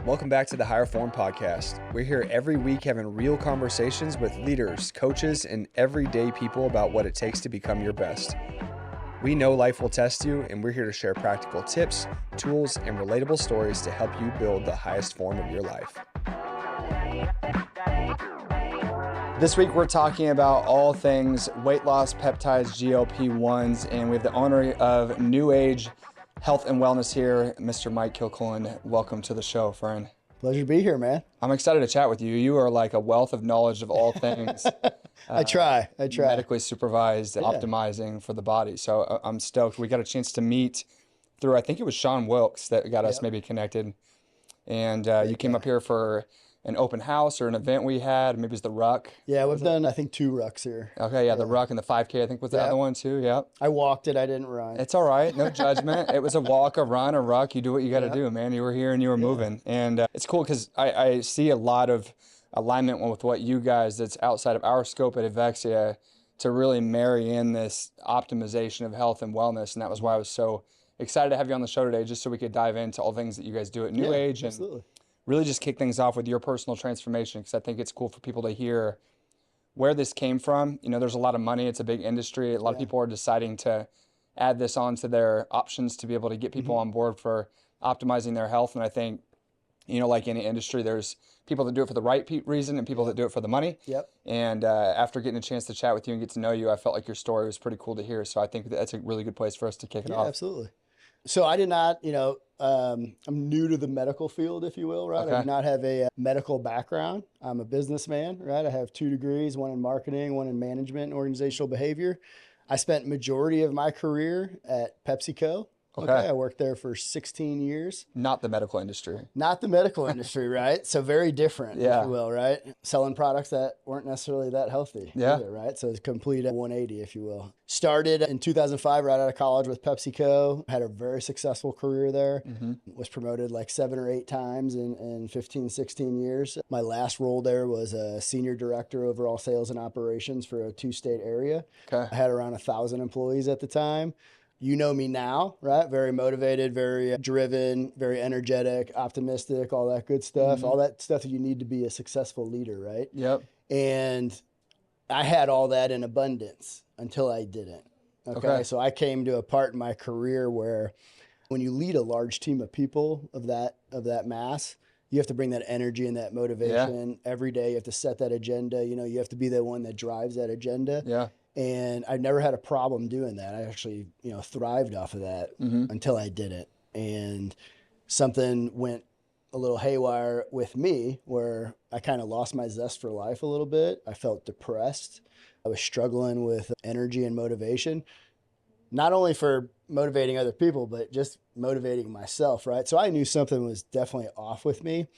Welcome back to the Higher Form Podcast. We're here every week having real conversations with leaders, coaches, and everyday people about what it takes to become your best. We know life will test you, and we're here to share practical tips, tools, and relatable stories to help you build the highest form of your life. This week, we're talking about all things weight loss, peptides, GLP-1s, and we have the owner of Neuage Health and Wellness here, Mr. Mike Kilcullin. Welcome to the show, friend. Pleasure to be here, man. I'm excited to chat with you. You are like a wealth of knowledge of all things. I try. Medically supervised, optimizing for the body. So I'm stoked. We got a chance to meet through, I think it was Sean Wilkes that got us maybe connected. And you came up here for an open house or an event we had. Maybe it's the Ruck. Yeah, we've done, I think, 2 rucks here. Okay, yeah, the Ruck and the 5K, I think was the other one too, yeah. I walked it, I didn't run. It's all right, no judgment. It was a walk, a run, a ruck. You do what you got to do, man. You were here and you were moving. And it's cool because I see a lot of alignment with what you guys that's outside of our scope at Avexia to really marry in this optimization of health and wellness. And that was why I was so excited to have you on the show today, just so we could dive into all things that you guys do at Neuage. Absolutely. And really just kick things off with your personal transformation, because I think it's cool for people to hear where this came from. You know, there's a lot of money. It's a big industry. A lot of people are deciding to add this on to their options to be able to get people on board for optimizing their health. And I think, you know, like any industry, there's people that do it for the right reason and people that do it for the money. And after getting a chance to chat with you and get to know you, I felt like your story was pretty cool to hear. So I think that's a really good place for us to kick it off. Absolutely. So I did not, I'm new to the medical field, if you will, right? Okay. I do not have a medical background. I'm a businessman, right? I have 2 degrees, one in marketing, one in management and organizational behavior. I spent majority of my career at PepsiCo. Okay. I worked there for 16 years. Not the medical industry. Not the medical industry, right? So very different, if you will, right? Selling products that weren't necessarily that healthy either, right? So it's a complete 180, if you will. Started in 2005 right out of college with PepsiCo. Had a very successful career there. Was promoted like 7 or 8 times in 15, 16 years. My last role there was a senior director overall sales and operations for a 2-state area. I had around 1,000 employees at the time. You know me now, right? Very motivated, very driven, very energetic, optimistic, all that good stuff. All that stuff that you need to be a successful leader, right? And I had all that in abundance until I didn't. Okay. So I came to a part in my career where when you lead a large team of people of that mass, you have to bring that energy and that motivation every day. You have to set that agenda. You know, you have to be the one that drives that agenda. And I never had a problem doing that. I actually, thrived off of that until I didn't. And something went a little haywire with me where I kind of lost my zest for life a little bit. I felt depressed. I was struggling with energy and motivation, not only for motivating other people, but just motivating myself, right? So I knew something was definitely off with me.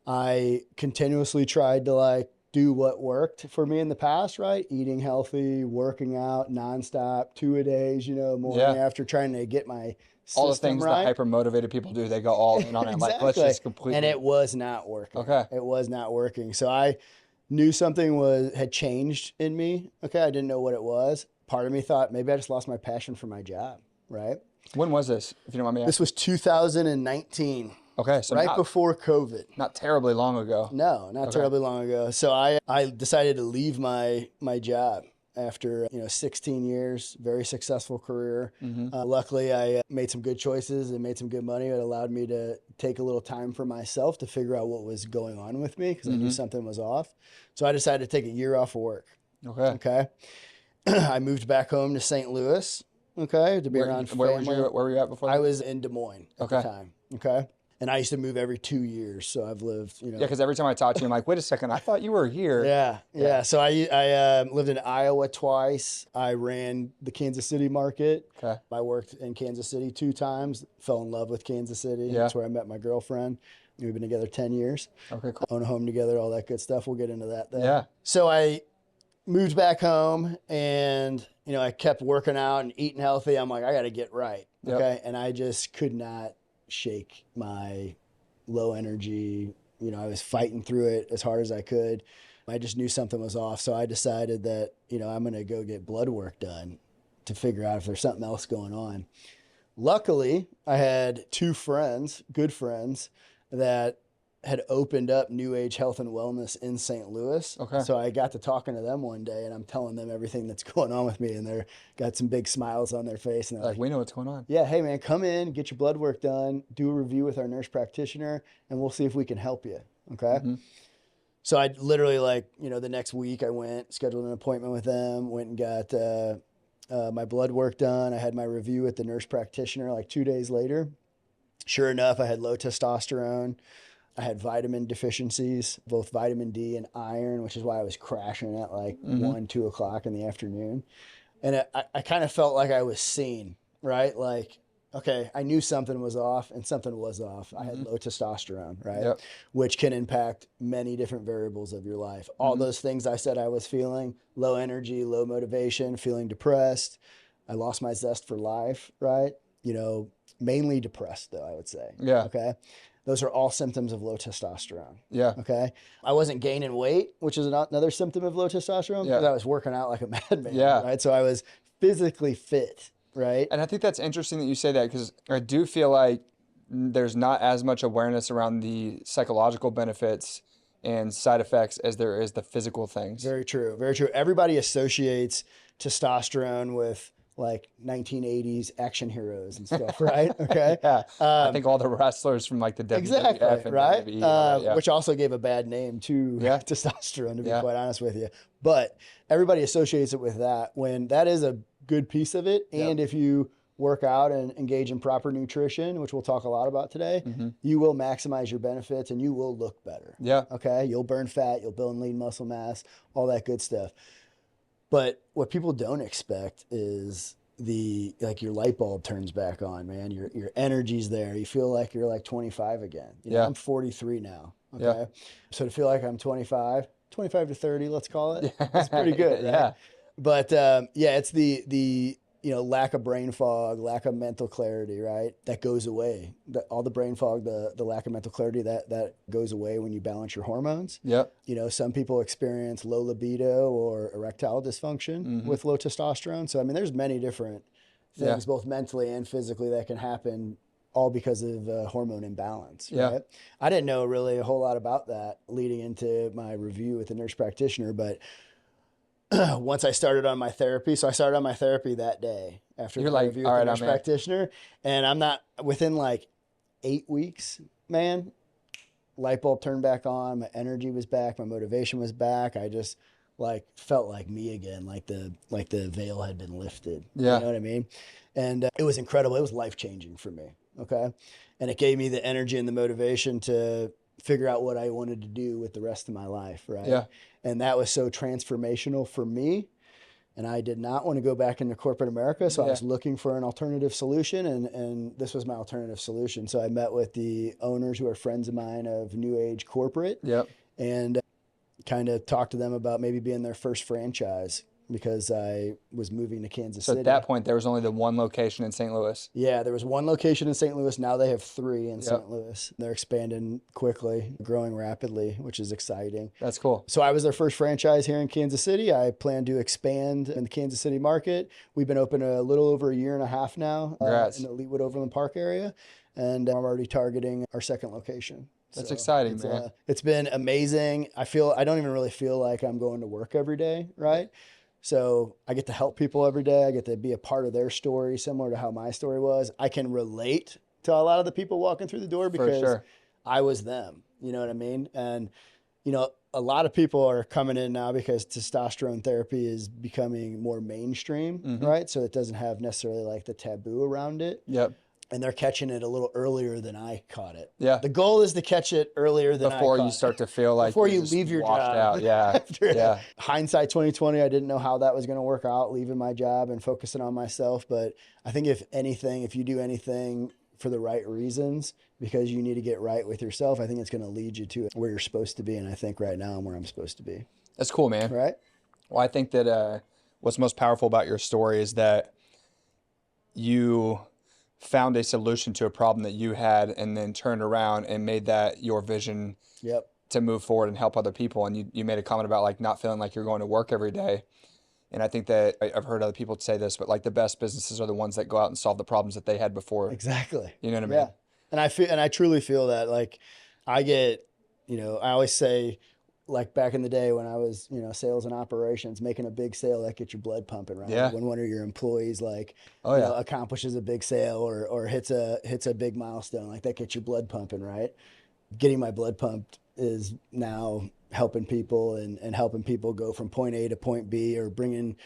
I continuously tried to do what worked for me in the past, right? Eating healthy, working out nonstop, 2-a-days, morning after, trying to get my system all the things right. that hyper-motivated people do, they go all in on it. Exactly. Let's just completely. And it was not working. It was not working. So I knew something had changed in me. I didn't know what it was. Part of me thought maybe I just lost my passion for my job, right? When was this, if you don't mind me asking? This was 2019. So right before COVID. Not terribly long ago. No, not terribly long ago. So I decided to leave my job after 16 years, very successful career. Luckily, I made some good choices and made some good money. It allowed me to take a little time for myself to figure out what was going on with me because I knew something was off. So I decided to take a year off of work. I moved back home to St. Louis. To be around family. Where were you at before that? I was in Des Moines at the time. And I used to move every 2 years, so I've lived, Yeah, because every time I talk to you, I'm like, wait a second, I thought you were here. Yeah. So I lived in Iowa twice. I ran the Kansas City market. I worked in Kansas City 2 times. Fell in love with Kansas City. That's where I met my girlfriend. We've been together 10 years. Cool. Own a home together, all that good stuff. We'll get into that then. So I moved back home, and I kept working out and eating healthy. I'm like, I got to get right. And I just could not shake my low energy. I was fighting through it as hard as I could. I just knew something was off. So I decided that, I'm going to go get blood work done to figure out if there's something else going on. Luckily, I had 2 friends, good friends, that had opened up Neuage Health and Wellness in St. Louis. Okay. So I got to talking to them one day, and I'm telling them everything that's going on with me, and they're got some big smiles on their face. And they're like, we know what's going on. Yeah, hey man, come in, get your blood work done, do a review with our nurse practitioner, and we'll see if we can help you. Okay. Mm-hmm. So I literally the next week I went, scheduled an appointment with them, went and got my blood work done. I had my review with the nurse practitioner 2 days later. Sure enough, I had low testosterone. I had vitamin deficiencies, both vitamin D and iron, which is why I was crashing at 1, 2 o'clock in the afternoon. And I kind of felt like I was seen, right? Okay, I knew something was off, and something was off. I had low testosterone, right? Yep. Which can impact many different variables of your life. All those things I said I was feeling, low energy, low motivation, feeling depressed. I lost my zest for life, right? Mainly depressed though, I would say. Yeah. Okay. Those are all symptoms of low testosterone. Yeah. Okay. I wasn't gaining weight, which is another symptom of low testosterone, because I was working out like a madman. Yeah. Right. So I was physically fit. Right. And I think that's interesting that you say that, because I do feel like there's not as much awareness around the psychological benefits and side effects as there is the physical things. Very true. Very true. Everybody associates testosterone with 1980s action heroes and stuff, right? Okay. Yeah. I think all the wrestlers from the WWF exactly, and right? WWE, which also gave a bad name to testosterone, to be quite honest with you. But everybody associates it with that, when that is a good piece of it. And if you work out and engage in proper nutrition, which we'll talk a lot about today, you will maximize your benefits and you will look better. Yeah. Okay. You'll burn fat, you'll build lean muscle mass, all that good stuff. But what people don't expect is your light bulb turns back on, man. Your energy's there. You feel like you're 25 again. I'm 43 now. Okay. Yeah. So to feel like I'm 25 to 30, let's call it. That's pretty good, right? Yeah. But it's the lack of brain fog, lack of mental clarity, right? That goes away. All the brain fog, the lack of mental clarity, that goes away when you balance your hormones. Yep. Some people experience low libido or erectile dysfunction with low testosterone. So, there's many different things, both mentally and physically, that can happen, all because of hormone imbalance. Yeah. Right? I didn't know really a whole lot about that leading into my review with the nurse practitioner, but once I started on my therapy, so I started on my therapy that day after the review with the nurse practitioner, and I'm not within 8 weeks, man, light bulb turned back on, my energy was back, my motivation was back. I just felt like me again, like the veil had been lifted. Yeah. You know what I mean? And it was incredible. It was life-changing for me. Okay. And it gave me the energy and the motivation to figure out what I wanted to do with the rest of my life. Right. Yeah. And that was so transformational for me. And I did not want to go back into corporate America. So I was looking for an alternative solution, and this was my alternative solution. So I met with the owners, who are friends of mine, of Neuage Corporate. Yep. And kind of talked to them about maybe being their first franchise, because I was moving to Kansas City. So at that point, there was only the one location in St. Louis. Yeah, there was one location in St. Louis. Now they have 3 in St. Louis. They're expanding quickly, growing rapidly, which is exciting. That's cool. So I was their first franchise here in Kansas City. I plan to expand in the Kansas City market. We've been open a little over a year and a half now in the Leawood Overland Park area, and I'm already targeting our second location. That's exciting, man. It's been amazing. I don't even really feel like I'm going to work every day, right? So I get to help people every day. I get to be a part of their story, similar to how my story was. I can relate to a lot of the people walking through the door because I was them. You know what I mean? And, a lot of people are coming in now because testosterone therapy is becoming more mainstream, right? So it doesn't have necessarily the taboo around it. Yep. And they're catching it a little earlier than I caught it. Yeah. The goal is to catch it earlier than before you start to feel like before you leave your job. Out. Yeah. Hindsight 2020, I didn't know how that was going to work out, leaving my job and focusing on myself. But I think if you do anything for the right reasons, because you need to get right with yourself, I think it's going to lead you to where you're supposed to be. And I think right now I'm where I'm supposed to be. That's cool, man. Right? Well, I think that what's most powerful about your story is that you found a solution to a problem that you had, and then turned around and made that your vision to move forward and help other people. And you made a comment about not feeling like you're going to work every day. And I think that I've heard other people say this, but the best businesses are the ones that go out and solve the problems that they had before. Exactly. You know what I mean? Yeah. And I truly feel that I get I always say, like back in the day when I was, sales and operations, making a big sale, that gets your blood pumping, right? Yeah. When one of your employees accomplishes a big sale or hits a big milestone, like that gets your blood pumping, right? Getting my blood pumped is now helping people and helping people go from point A to point B, or bringing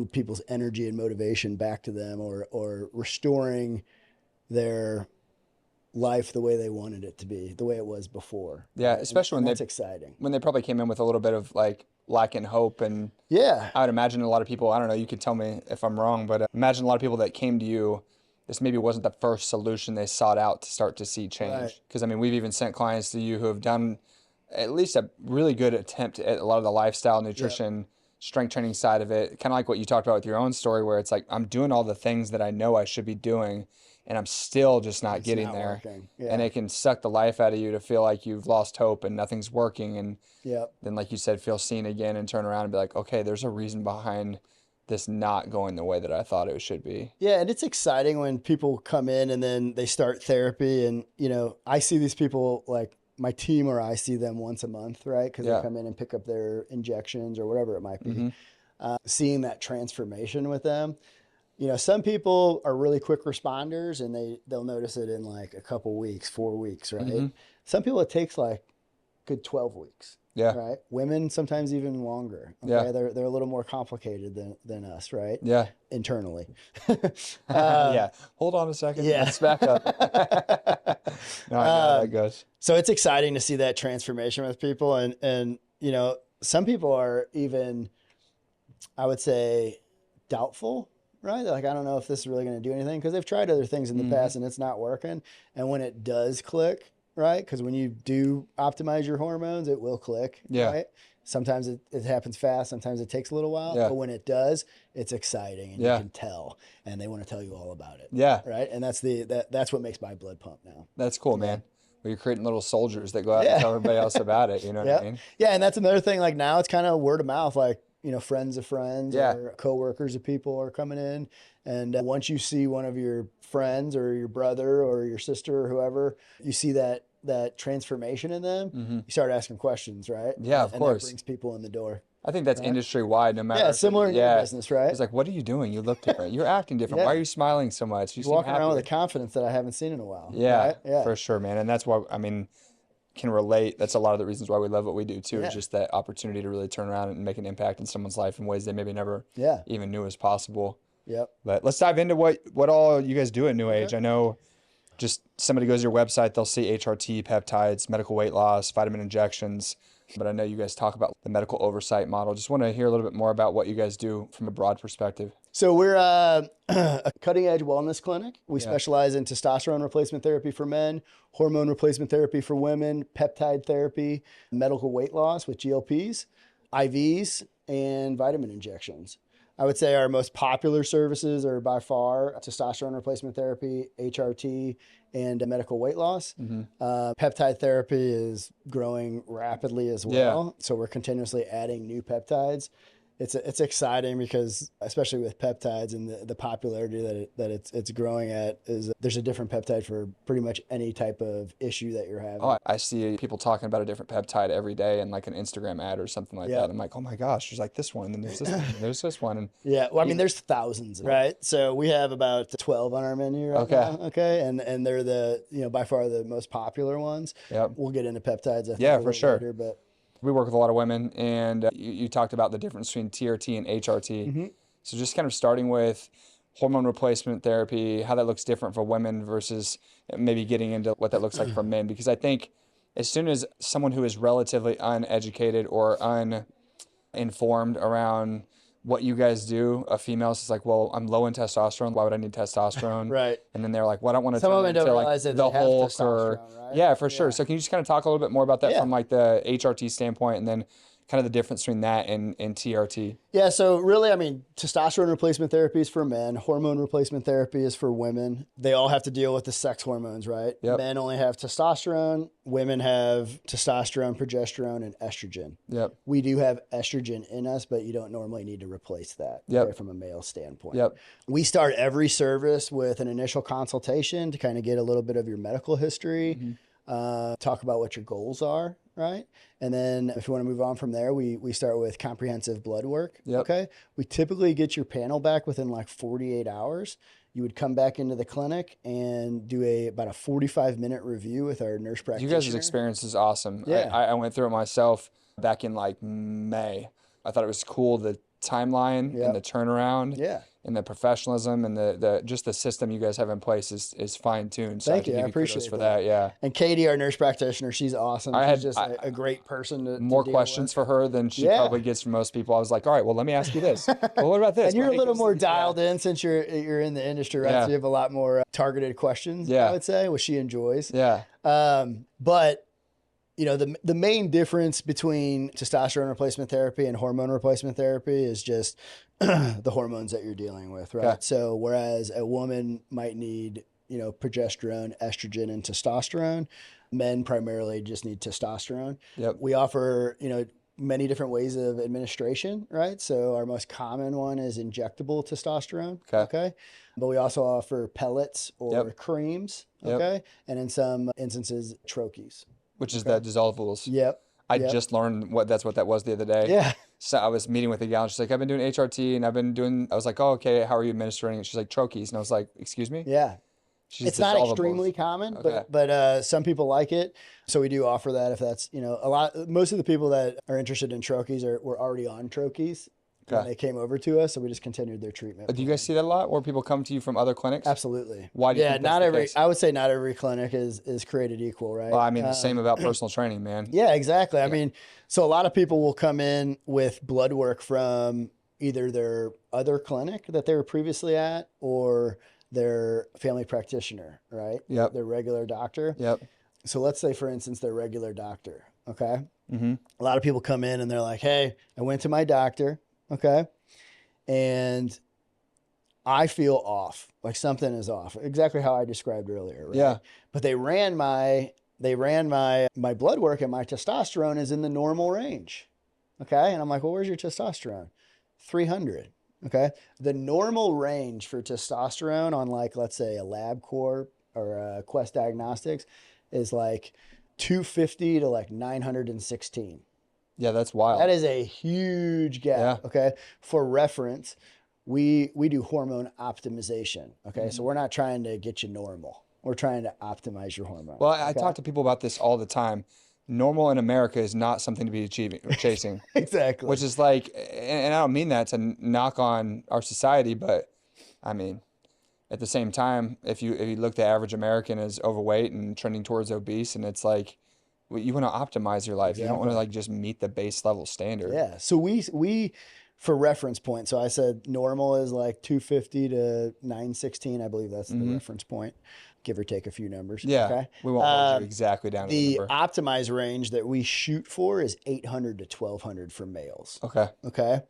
people's energy and motivation back to them, or restoring their life the way they wanted it to be, the way it was before. Yeah, right? especially and that's exciting. When they probably came in with a little bit of like lack in hope. And yeah, I would imagine a lot of people, I don't know, you could tell me if I'm wrong, but imagine a lot of people that came to you, this maybe wasn't the first solution they sought out to start to see change. Because I mean, we've even sent clients to you who have done at least a really good attempt at a lot of the lifestyle, nutrition, strength training side of it. Kind of like what you talked about with your own story, where it's like, I'm doing all the things that I know I should be doing, and I'm still just not getting there. Yeah. And it can suck the life out of you to feel like you've lost hope and nothing's working. And then, like you said, feel seen again and turn around and be like, okay, there's a reason behind this not going the way that I thought it should be. Yeah, and it's exciting when people come in and then they start therapy. And, I see these people, like my team or I see them once a month, right? Because they come in and pick up their injections or whatever it might be. Seeing that transformation with them. Some people are really quick responders and they'll notice it in like a couple weeks, 4 weeks, right? Some people it takes like good 12 weeks. Yeah. Right. Women sometimes even longer. Okay. Yeah. They're a little more complicated than us, right? Yeah. Internally. Yeah. Hold on a second. Yeah. Let's back up. No, I know how that goes. So it's exciting to see that transformation with people, and some people are even, I would say, doubtful. Right? They're like, I don't know if this is really going to do anything, because they've tried other things in the past and it's not working. And when it does click, right? Because when you do optimize your hormones, it will click. Yeah. Right? Sometimes it happens fast. Sometimes it takes a little while. Yeah. But when it does, it's exciting, and you can tell. And they want to tell you all about it. Yeah. Right? And that's what makes my blood pump now. That's cool, man. Well, you're creating little soldiers that go out and tell everybody else about it. You know what I mean? Yeah, and that's another thing. Like now, it's kind of word of mouth. Like, friends of friends or coworkers of people are coming in. And once you see one of your friends or your brother or your sister or whoever, you see that transformation in them, you start asking questions, right? Yeah, of course. That brings people in the door. I think that's industry wide, no matter. Yeah, similar in your business, right? It's like, what are you doing? You look different. You're acting different. Why are you smiling so much? You're walking around with a confidence that I haven't seen in a while. Yeah, right? Yeah, for sure, man. And that's why, I mean, can relate. That's a lot of the reasons why we love what we do too. Is just that opportunity to really turn around and make an impact in someone's life in ways they maybe never even knew was possible. Yep. But let's dive into what all you guys do at Neuage. I know just somebody goes to your website, they'll see HRT, peptides, medical weight loss, vitamin injections. But I know you guys talk about the medical oversight model. Just want to hear a little bit more about what you guys do from a broad perspective. So we're a cutting-edge wellness clinic. We specialize in testosterone replacement therapy for men, hormone replacement therapy for women, peptide therapy, medical weight loss with GLPs, IVs, and vitamin injections. I would say our most popular services are by far testosterone replacement therapy, HRT, and medical weight loss. Peptide therapy is growing rapidly as well. So we're continuously adding new peptides. It's exciting because, especially with peptides and the popularity that it's growing at, is there's a different peptide for pretty much any type of issue that you're having. Oh, I see people talking about a different peptide every day in like an Instagram ad or something like that. I'm like, oh my gosh, there's like this one, and there's this one, and there's this one. And well, I mean, there's thousands, right? So we have about 12 on our menu right now. Okay. And they're the, by far the most popular ones. We'll get into peptides, I think, a little later, but we work with a lot of women, and you talked about the difference between TRT and HRT. So just kind of starting with hormone replacement therapy, how that looks different for women versus maybe getting into what that looks like for men. Because I think as soon as someone who is relatively uneducated or uninformed around what you guys do, a female is like, well, I'm low in testosterone. Why would I need testosterone? Right. And then they're like, well, I don't want to turn into like the Hulk or right? Yeah, for sure. So can you just kind of talk a little bit more about that from like the HRT standpoint, and then kind of the difference between that and TRT? Yeah, so really, I mean, testosterone replacement therapy is for men. Hormone replacement therapy is for women. They all have to deal with the sex hormones, right? Men only have testosterone. Women have testosterone, progesterone, and estrogen. We do have estrogen in us, but you don't normally need to replace that from a male standpoint. We start every service with an initial consultation to kind of get a little bit of your medical history, talk about what your goals are. right? And then if you want to move on from there, we start with comprehensive blood work. Yep. Okay. We typically get your panel back within like 48 hours. You would come back into the clinic and do about a 45-minute review with our nurse practitioner. You guys' experience is awesome. Yeah. I went through it myself back in like May. I thought it was cool, the timeline and the turnaround and the professionalism and the just the system you guys have in place is fine-tuned. So Thank you. I appreciate for that. Yeah. And Katie, our nurse practitioner, she's awesome. She's just a great person to more deal questions with. For her than she probably gets from most people. I was like, all right, well, let me ask you this. Well, what about this? And you're a little more dialed in since you're in the industry, right? So you have a lot more targeted questions, I would say, which she enjoys. Yeah. But you know, the main difference between testosterone replacement therapy and hormone replacement therapy is just the hormones that you're dealing with, right? Okay. So whereas a woman might need, you know, progesterone, estrogen, and testosterone, men primarily just need testosterone. Yep. We offer, you know, many different ways of administration, right? So our most common one is injectable testosterone. Okay. But we also offer pellets or creams. Okay. And in some instances, troches. Which is the dissolvables. Yep. I just learned that's what that was the other day. Yeah. So I was meeting with a gal and she's like, I've been doing HRT and I was like, oh, okay, how are you administering it? She's like, troches. And I was like, excuse me? Yeah. It's not extremely common, but some people like it. So we do offer that if that's, you know, most of the people that are interested in troches were already on troches. When they came over to us, so we just continued their treatment. Do you guys see that a lot, where people come to you from other clinics? Absolutely. Why do you think that's the case? I would say not every clinic is created equal, right? Well, I mean, the same about personal training, man. Yeah, exactly. I mean, so a lot of people will come in with blood work from either their other clinic that they were previously at or their family practitioner, right? Yep. Their regular doctor. Yep. So let's say, for instance, their regular doctor, okay? Mm-hmm. A lot of people come in and they're like, hey, I went to my doctor. Okay. And I feel off, like something is off, exactly how I described earlier. Right? Yeah. But they ran my blood work and my testosterone is in the normal range. Okay. And I'm like, well, where's your testosterone? 300. Okay. The normal range for testosterone on, like, let's say a LabCorp or a Quest Diagnostics is like 250 to like 916. Yeah, that's wild. That is a huge gap. Yeah. Okay. For reference, we do hormone optimization. Okay. Mm-hmm. So we're not trying to get you normal. We're trying to optimize your hormone. Well, I talk to people about this all the time. Normal in America is not something to be chasing. Exactly. Which is like, and I don't mean that to knock on our society, but I mean, at the same time, if you look, the average American is overweight and trending towards obese, and it's like, you want to optimize your life. Exactly. You don't want to like just meet the base level standard. Yeah. So we for reference point, so I said normal is like 250 to 916. I believe that's the reference point, give or take a few numbers. Yeah. Okay. We won't hold you exactly down to the number. The optimized range that we shoot for is 800 to 1200 for males. Okay. Okay.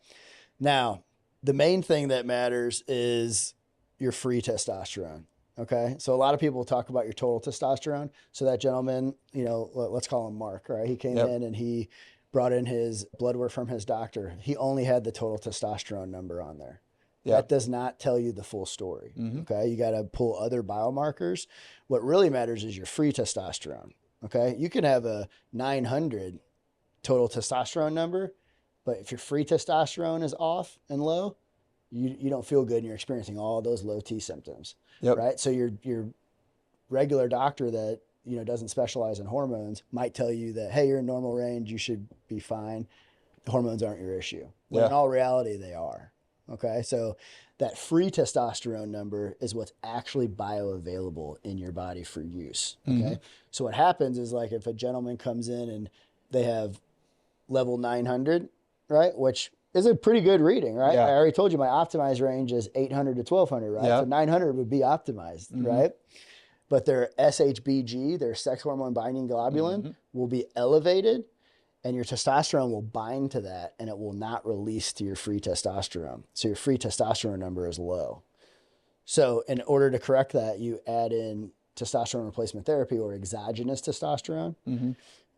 Now, the main thing that matters is your free testosterone. Okay. So a lot of people talk about your total testosterone. So that gentleman, you know, let's call him Mark, right? He came in and he brought in his blood work from his doctor. He only had the total testosterone number on there. Yep. That does not tell you the full story. Mm-hmm. Okay. You got to pull other biomarkers. What really matters is your free testosterone. Okay. You can have a 900 total testosterone number, but if your free testosterone is off and low, you don't feel good and you're experiencing all those low T symptoms. Yep. Right. So your regular doctor that, you know, doesn't specialize in hormones might tell you that, hey, you're in normal range, you should be fine. Hormones aren't your issue. When in all reality, they are. Okay. So that free testosterone number is what's actually bioavailable in your body for use. Okay. Mm-hmm. So what happens is, like, if a gentleman comes in and they have level 900, right, which is a pretty good reading, right? Yeah. I already told you my optimized range is 800 to 1200, right? Yeah. So 900 would be optimized, right? But their SHBG, their sex hormone binding globulin, will be elevated, and your testosterone will bind to that, and it will not release to your free testosterone. So your free testosterone number is low. So in order to correct that, you add in testosterone replacement therapy or exogenous testosterone.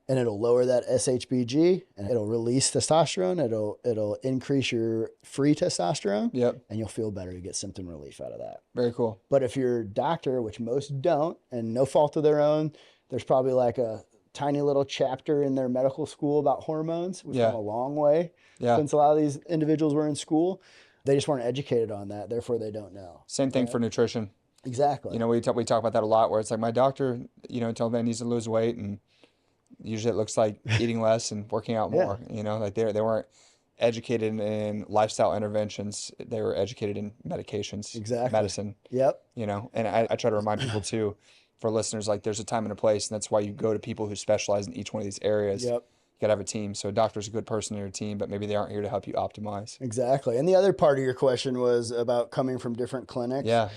And it'll lower that SHBG and it'll release testosterone. It'll increase your free testosterone. Yep. And you'll feel better. You get symptom relief out of that. Very cool. But if your doctor, which most don't, and no fault of their own, there's probably like a tiny little chapter in their medical school about hormones. We've come a long way since a lot of these individuals were in school. They just weren't educated on that. Therefore, they don't know. Same thing for nutrition. Exactly. You know, we talk about that a lot, where it's like, my doctor, you know, told me I need to lose weight, and usually it looks like eating less and working out more. You know, like they weren't educated in lifestyle interventions. They were educated in medications, medicine. Yep. You know, and I try to remind people too, for listeners, like there's a time and a place, and that's why you go to people who specialize in each one of these areas. Yep. You got to have a team. So a doctor's a good person in your team, but maybe they aren't here to help you optimize. Exactly. And the other part of your question was about coming from different clinics. Yeah.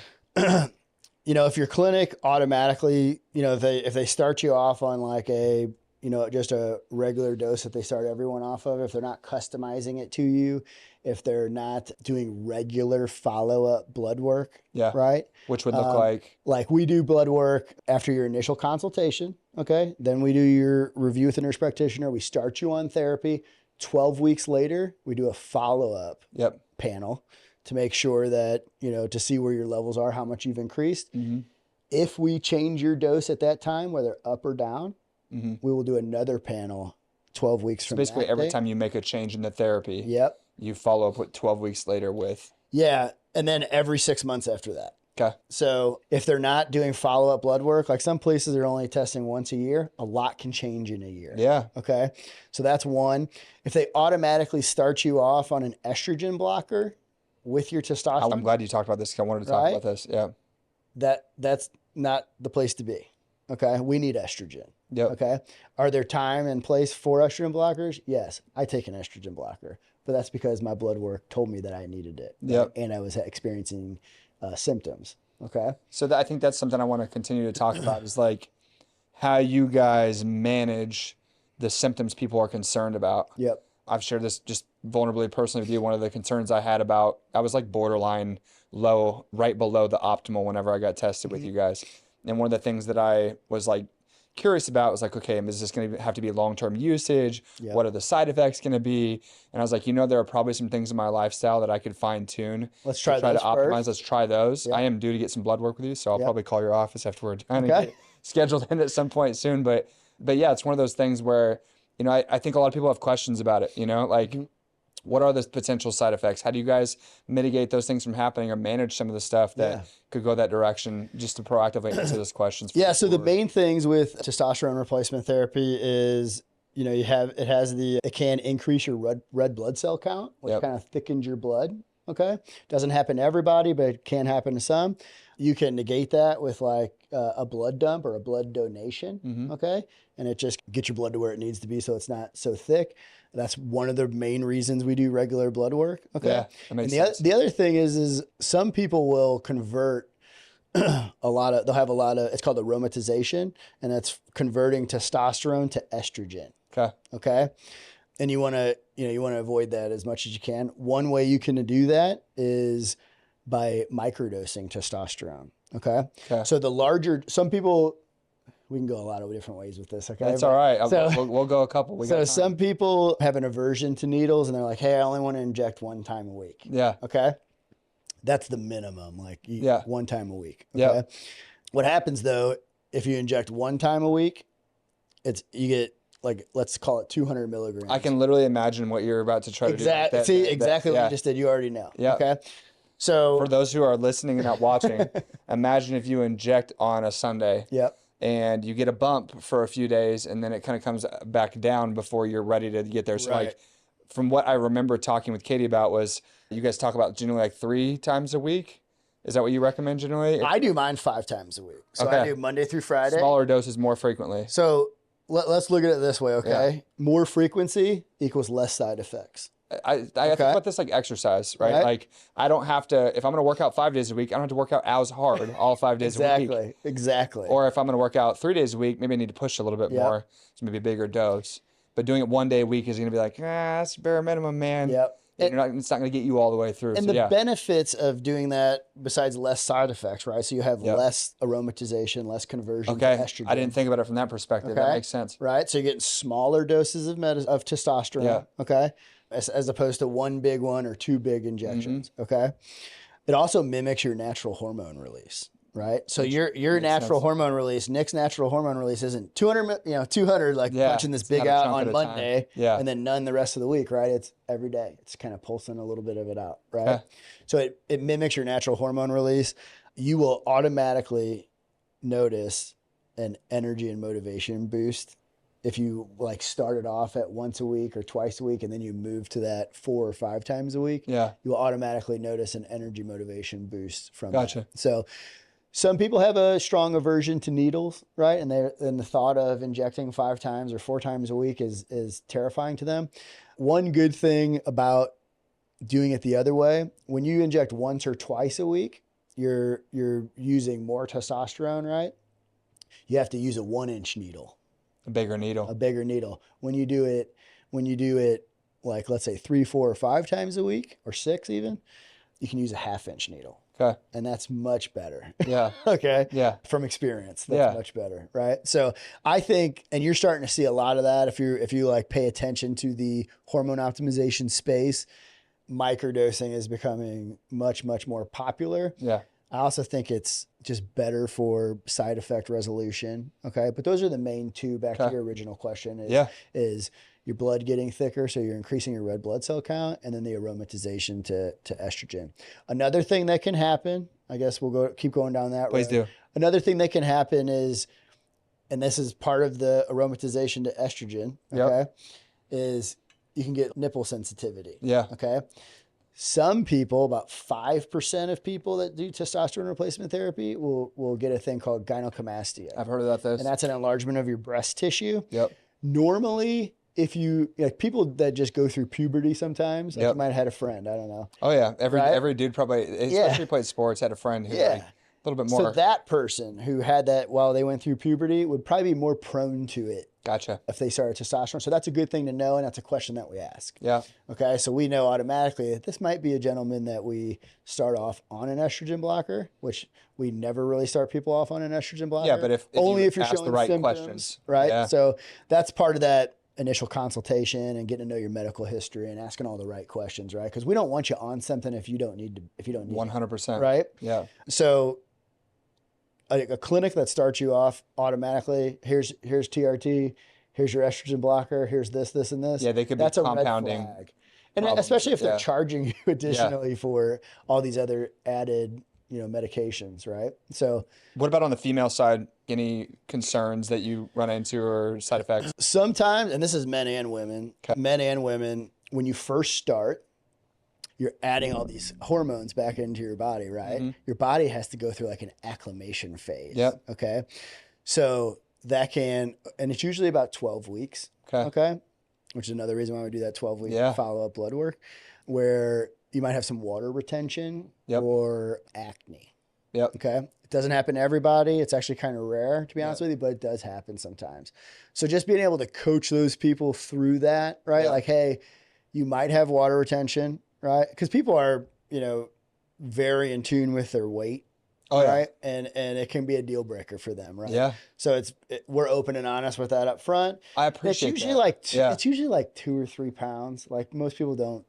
You know, if your clinic automatically, you know, if they start you off on like a, you know, just a regular dose that they start everyone off of, if they're not customizing it to you, if they're not doing regular follow-up blood work, right? Which would look like we do blood work after your initial consultation, okay? Then we do your review with a nurse practitioner. We start you on therapy. 12 weeks later, we do a follow-up panel to make sure that, you know, to see where your levels are, how much you've increased. If we change your dose at that time, whether up or down, we will do another panel 12 weeks from basically every time you make a change in the therapy, you follow up with 12 weeks later with. Yeah. And then every 6 months after that. Okay. So if they're not doing follow-up blood work, like some places are only testing once a year, a lot can change in a year. Yeah. Okay. So that's one. If they automatically start you off on an estrogen blocker with your testosterone. I'm glad you talked about this, because I wanted to talk about this. Yeah. That's not the place to be. Okay. We need estrogen. Yep. Okay. Are there time and place for estrogen blockers? Yes. I take an estrogen blocker, but that's because my blood work told me that I needed it. Yep. And I was experiencing symptoms. Okay. So I think that's something I want to continue to talk about, is like how you guys manage the symptoms people are concerned about. Yep. I've shared this just vulnerably personally with you. One of the concerns I had about, I was like borderline low, right below the optimal whenever I got tested with you guys. And one of the things that I was like curious about was like, okay, is this going to have to be long-term usage? What are the side effects going to be? And I was like, you know, there are probably some things in my lifestyle that I could fine tune. Let's try to optimize. First. Let's try those. I am due to get some blood work with you, so I'll probably call your office after we're done and get scheduled in at some point soon. But yeah, it's one of those things where, you know, I think a lot of people have questions about it, you know, like what are the potential side effects? How do you guys mitigate those things from happening, or manage some of the stuff that could go that direction, just to proactively answer those questions? So the main things with testosterone replacement therapy is, you know, it can increase your red blood cell count, which kind of thickens your blood. Okay. Doesn't happen to everybody, but it can happen to some. You can negate that with like a blood dump or a blood donation. Okay. And it just gets your blood to where it needs to be, so it's not so thick. That's one of the main reasons we do regular blood work. Okay. Yeah, that makes sense. The other thing is some people will convert they'll have a lot of, it's called aromatization, and that's converting testosterone to estrogen. Okay. Okay. And you want to avoid that as much as you can. One way you can do that is by microdosing testosterone. Okay. So some people, we can go a lot of different ways with this. Okay. That's all right. We'll go a couple. Some people have an aversion to needles, and they're like, hey, I only want to inject one time a week. Yeah. Okay. That's the minimum, like one time a week. Okay. Yeah. What happens though, if you inject one time a week, you get, like, let's call it 200 milligrams. I can literally imagine what you're about to try to do. Exactly what you just did. You already know. Yeah. Okay. So for those who are listening and not watching, imagine if you inject on a Sunday. Yep. And you get a bump for a few days, and then it kind of comes back down before you're ready to get there. So like, from what I remember talking with Katie about, was you guys talk about generally like 3 times a week. Is that what you recommend generally? I do mine 5 times a week. So I do Monday through Friday. Smaller doses more frequently. So let's look at it this way, okay? Yeah. More frequency equals less side effects. I think about this like exercise, right? Like, I don't have to, if I'm going to work out 5 days a week, I don't have to work out as hard all 5 days a week. Exactly. Or if I'm going to work out 3 days a week, maybe I need to push a little bit more. So maybe a bigger dose. But doing it 1 day a week is going to be like, that's bare minimum, man. Yep. It's not going to get you all the way through. And the benefits of doing that, besides less side effects, right? So you have less aromatization, less conversion to estrogen. I didn't think about it from that perspective. That makes sense. Right? So you're getting smaller doses of testosterone, okay? As opposed to 1 big one or 2 big injections, okay? It also mimics your natural hormone release. right? So your natural hormone release, Nick's natural hormone release isn't 200 like punching this big out on Monday and then none the rest of the week, right? It's every day. It's kind of pulsing a little bit of it out, right? Okay. So it mimics your natural hormone release. You will automatically notice an energy and motivation boost if you like started off at once a week or twice a week and then you move to that 4 or 5 times a week. Yeah, you will automatically notice an energy motivation boost from that. So some people have a strong aversion to needles, right? And the thought of injecting 5 times or 4 times a week is terrifying to them. One good thing about doing it the other way, when you inject once or twice a week, you're using more testosterone, right? You have to use a 1-inch needle. A bigger needle. When you do it like, let's say 3, 4, or 5 times a week, or 6 even, you can use a 1/2-inch needle. Okay. And that's much better. Yeah. Okay. Yeah. From experience, that's much better, right? So I think, and you're starting to see a lot of that if you like pay attention to the hormone optimization space, microdosing is becoming much, much more popular. Yeah. I also think it's just better for side effect resolution. Okay. But those are the main two. Back to your original question is your blood getting thicker. So you're increasing your red blood cell count, and then the aromatization to estrogen. Another thing that can happen, I guess we'll keep going down that road. Please do. Another thing that can happen is, and this is part of the aromatization to estrogen. Okay. Is you can get nipple sensitivity. Yeah. Okay. Some people, about 5% of people that do testosterone replacement therapy will get a thing called gynecomastia. I've heard about this. And that's an enlargement of your breast tissue. Yep. Normally, if you, like people that just go through puberty sometimes, like you might have had a friend, I don't know. Oh yeah. Every dude probably, especially played sports, had a friend who like, a little bit more. So that person who had that while they went through puberty would probably be more prone to it. Gotcha. If they started testosterone. So that's a good thing to know, and that's a question that we ask. Yeah. Okay, so we know automatically that this might be a gentleman that we start off on an estrogen blocker, which we never really start people off on an estrogen blocker. Yeah, but if only if you're ask showing the right symptoms, questions. Right? Yeah. So that's part of that initial consultation and getting to know your medical history and asking all the right questions, right? Because we don't want you on something if you don't need 100%. Right? Yeah. So a clinic that starts you off automatically, here's TRT, here's your estrogen blocker, here's this, and this. Yeah, they could be compounding. A red flag. And especially if they're charging you additionally for all these other added, medications, right? So what about on the female side? Any concerns that you run into or side effects? Sometimes, and this is men and women, when you first start, you're adding all these hormones back into your body, right? Mm-hmm. Your body has to go through like an acclimation phase. Yep. Okay. So that and it's usually about 12 weeks. Okay. Which is another reason why we do that 12-week follow-up blood work, where you might have some water retention or acne. Yep. Okay. It doesn't happen to everybody. It's actually kind of rare, to be honest with you, but it does happen sometimes. So just being able to coach those people through that, right? Like, hey, you might have water retention. Right, because people are, very in tune with their weight, right, and it can be a deal breaker for them, right? Yeah. So we're open and honest with that up front. I appreciate it's usually that. It's usually like 2 or 3 pounds. Like most people don't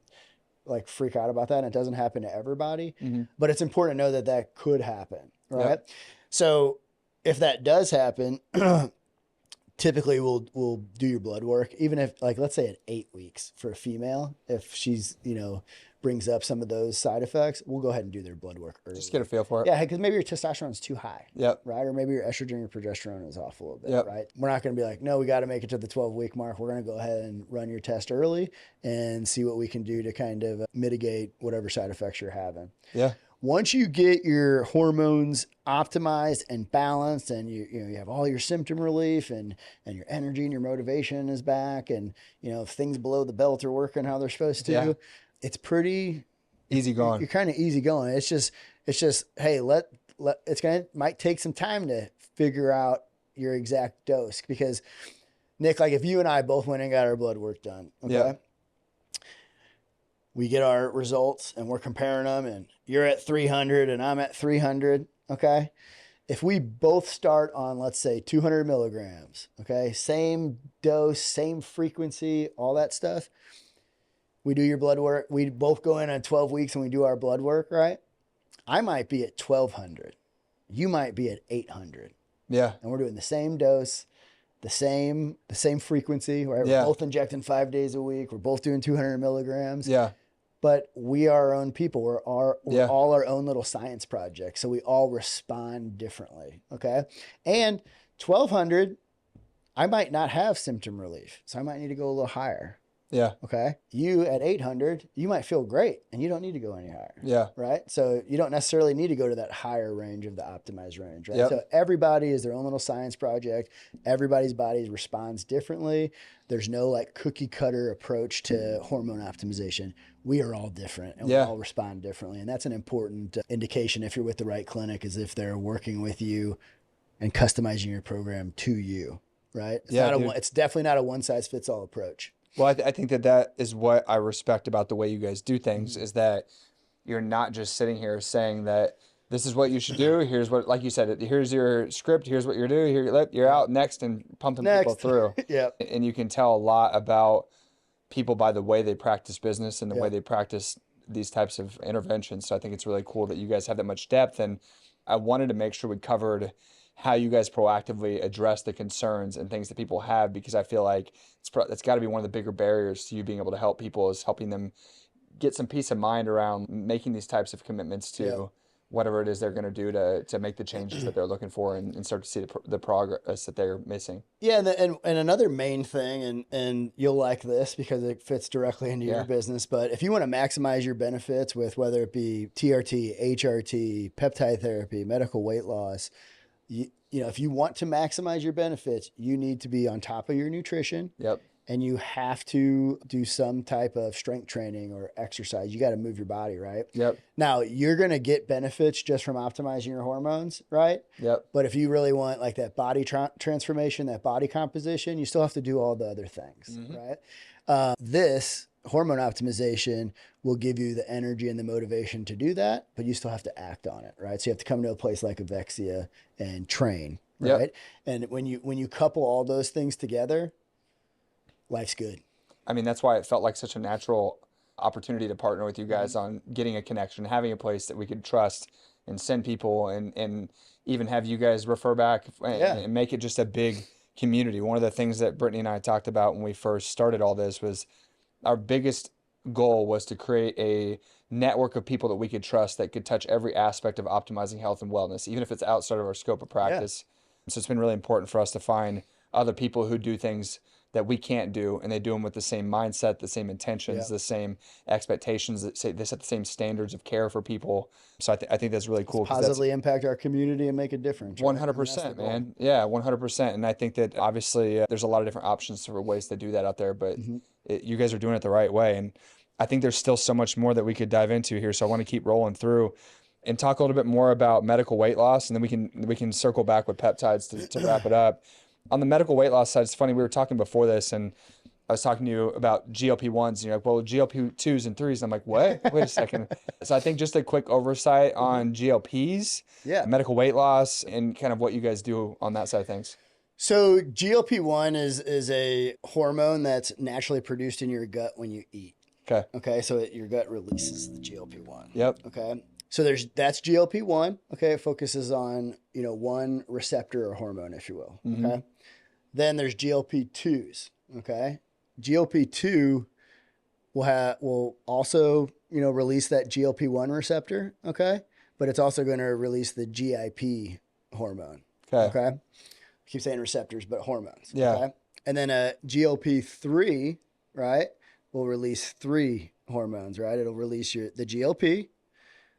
like freak out about that, and it doesn't happen to everybody. Mm-hmm. But it's important to know that could happen, right? Yep. So if that does happen. Typically, we'll do your blood work, even if, like, let's say at 8 weeks for a female, if she's, brings up some of those side effects, we'll go ahead and do their blood work early. Just get a feel for it. Yeah, because maybe your testosterone is too high. Yep. Right? Or maybe your estrogen or progesterone is off a little bit, right? We're not going to be like, no, we got to make it to the 12-week mark. We're going to go ahead and run your test early and see what we can do to kind of mitigate whatever side effects you're having. Yeah. Once you get your hormones optimized and balanced, and you have all your symptom relief and your energy and your motivation is back, and if things below the belt are working how they're supposed to, it's pretty easy going. You're kind of easy going. It's just hey, might take some time to figure out your exact dose, because Nick, like if you and I both went and got our blood work done, okay. Yeah. We get our results and we're comparing them, and you're at 300 and I'm at 300. Okay. If we both start on, let's say 200 milligrams, okay, same dose, same frequency, all that stuff. We do your blood work. We both go in on 12 weeks and we do our blood work, right? I might be at 1200. You might be at 800. Yeah. And we're doing the same dose, the same frequency, right? Yeah. We're both injecting 5 days a week. We're both doing 200 milligrams. Yeah. But we are our own people. We're Yeah. all our own little science projects. So we all respond differently. Okay. And 1200, I might not have symptom relief. So I might need to go a little higher. Yeah. Okay. You at 800, you might feel great and you don't need to go any higher. Yeah. Right. So you don't necessarily need to go to that higher range of the optimized range. Right. Yep. So everybody is their own little science project. Everybody's body responds differently. There's no like cookie cutter approach to hormone optimization. We are all different and we all respond differently. And that's an important indication if you're with the right clinic, is if they're working with you and customizing your program to you. Right. It's definitely not a one size fits all approach. Well, I think that is what I respect about the way you guys do things, is that you're not just sitting here saying that this is what you should do. Here's what, like you said, here's your script. Here's what you're doing. You're out next and pumping people through. Yeah. And you can tell a lot about people by the way they practice business and the way they practice these types of interventions. So I think it's really cool that you guys have that much depth. And I wanted to make sure we covered how you guys proactively address the concerns and things that people have, because I feel like that's got to be one of the bigger barriers to you being able to help people, is helping them get some peace of mind around making these types of commitments to whatever it is they're going to do to make the changes that they're looking for and start to see the progress that they're missing. Yeah, and another main thing, and you'll like this because it fits directly into your business, but if you want to maximize your benefits with whether it be TRT, HRT, peptide therapy, medical weight loss, you know, if you want to maximize your benefits, you need to be on top of your nutrition. Yep. And you have to do some type of strength training or exercise. You got to move your body, right? Yep. Now, you're going to get benefits just from optimizing your hormones, right? Yep. But if you really want like that body transformation, that body composition, you still have to do all the other things, right? This hormone optimization will give you the energy and the motivation to do that, but you still have to act on it, right? So you have to come to a place like Avexia and train, right? Yep. And when you couple all those things together, life's good. I mean, that's why it felt like such a natural opportunity to partner with you guys on getting a connection, having a place that we could trust and send people, and even have you guys refer back and make it just a big community. One of the things that Brittany and I talked about when we first started all this was our biggest goal was to create a network of people that we could trust that could touch every aspect of optimizing health and wellness, even if it's outside of our scope of practice. So it's been really important for us to find other people who do things that we can't do, and they do them with the same mindset, the same intentions, the same expectations, that they set the same standards of care for people. So I think that's really cool. Positively impact our community and make a difference. 100%, man. Yeah, 100%. And I think that obviously there's a lot of different options for ways to do that out there, but you guys are doing it the right way. And I think there's still so much more that we could dive into here. So I want to keep rolling through and talk a little bit more about medical weight loss, and then we can circle back with peptides to wrap it up. On the medical weight loss side, it's funny, we were talking before this, and I was talking to you about GLP-1s, and you're like, well, GLP-2s and 3s. And I'm like, what? Wait a second. So I think just a quick oversight on GLPs, medical weight loss, and kind of what you guys do on that side of things. So GLP-1 is a hormone that's naturally produced in your gut when you eat. Okay. So your gut releases the GLP-1. Yep. Okay. So that's GLP-1. Okay. It focuses on, one receptor or hormone, if you will. Okay. Then there's GLP-2s. Okay. GLP-2 will also, release that GLP-1 receptor. Okay. But it's also going to release the GIP hormone. Okay. I keep saying receptors, but hormones. Yeah. Okay? And then a GLP-3, right, will release 3 hormones, right? It'll release the GLP,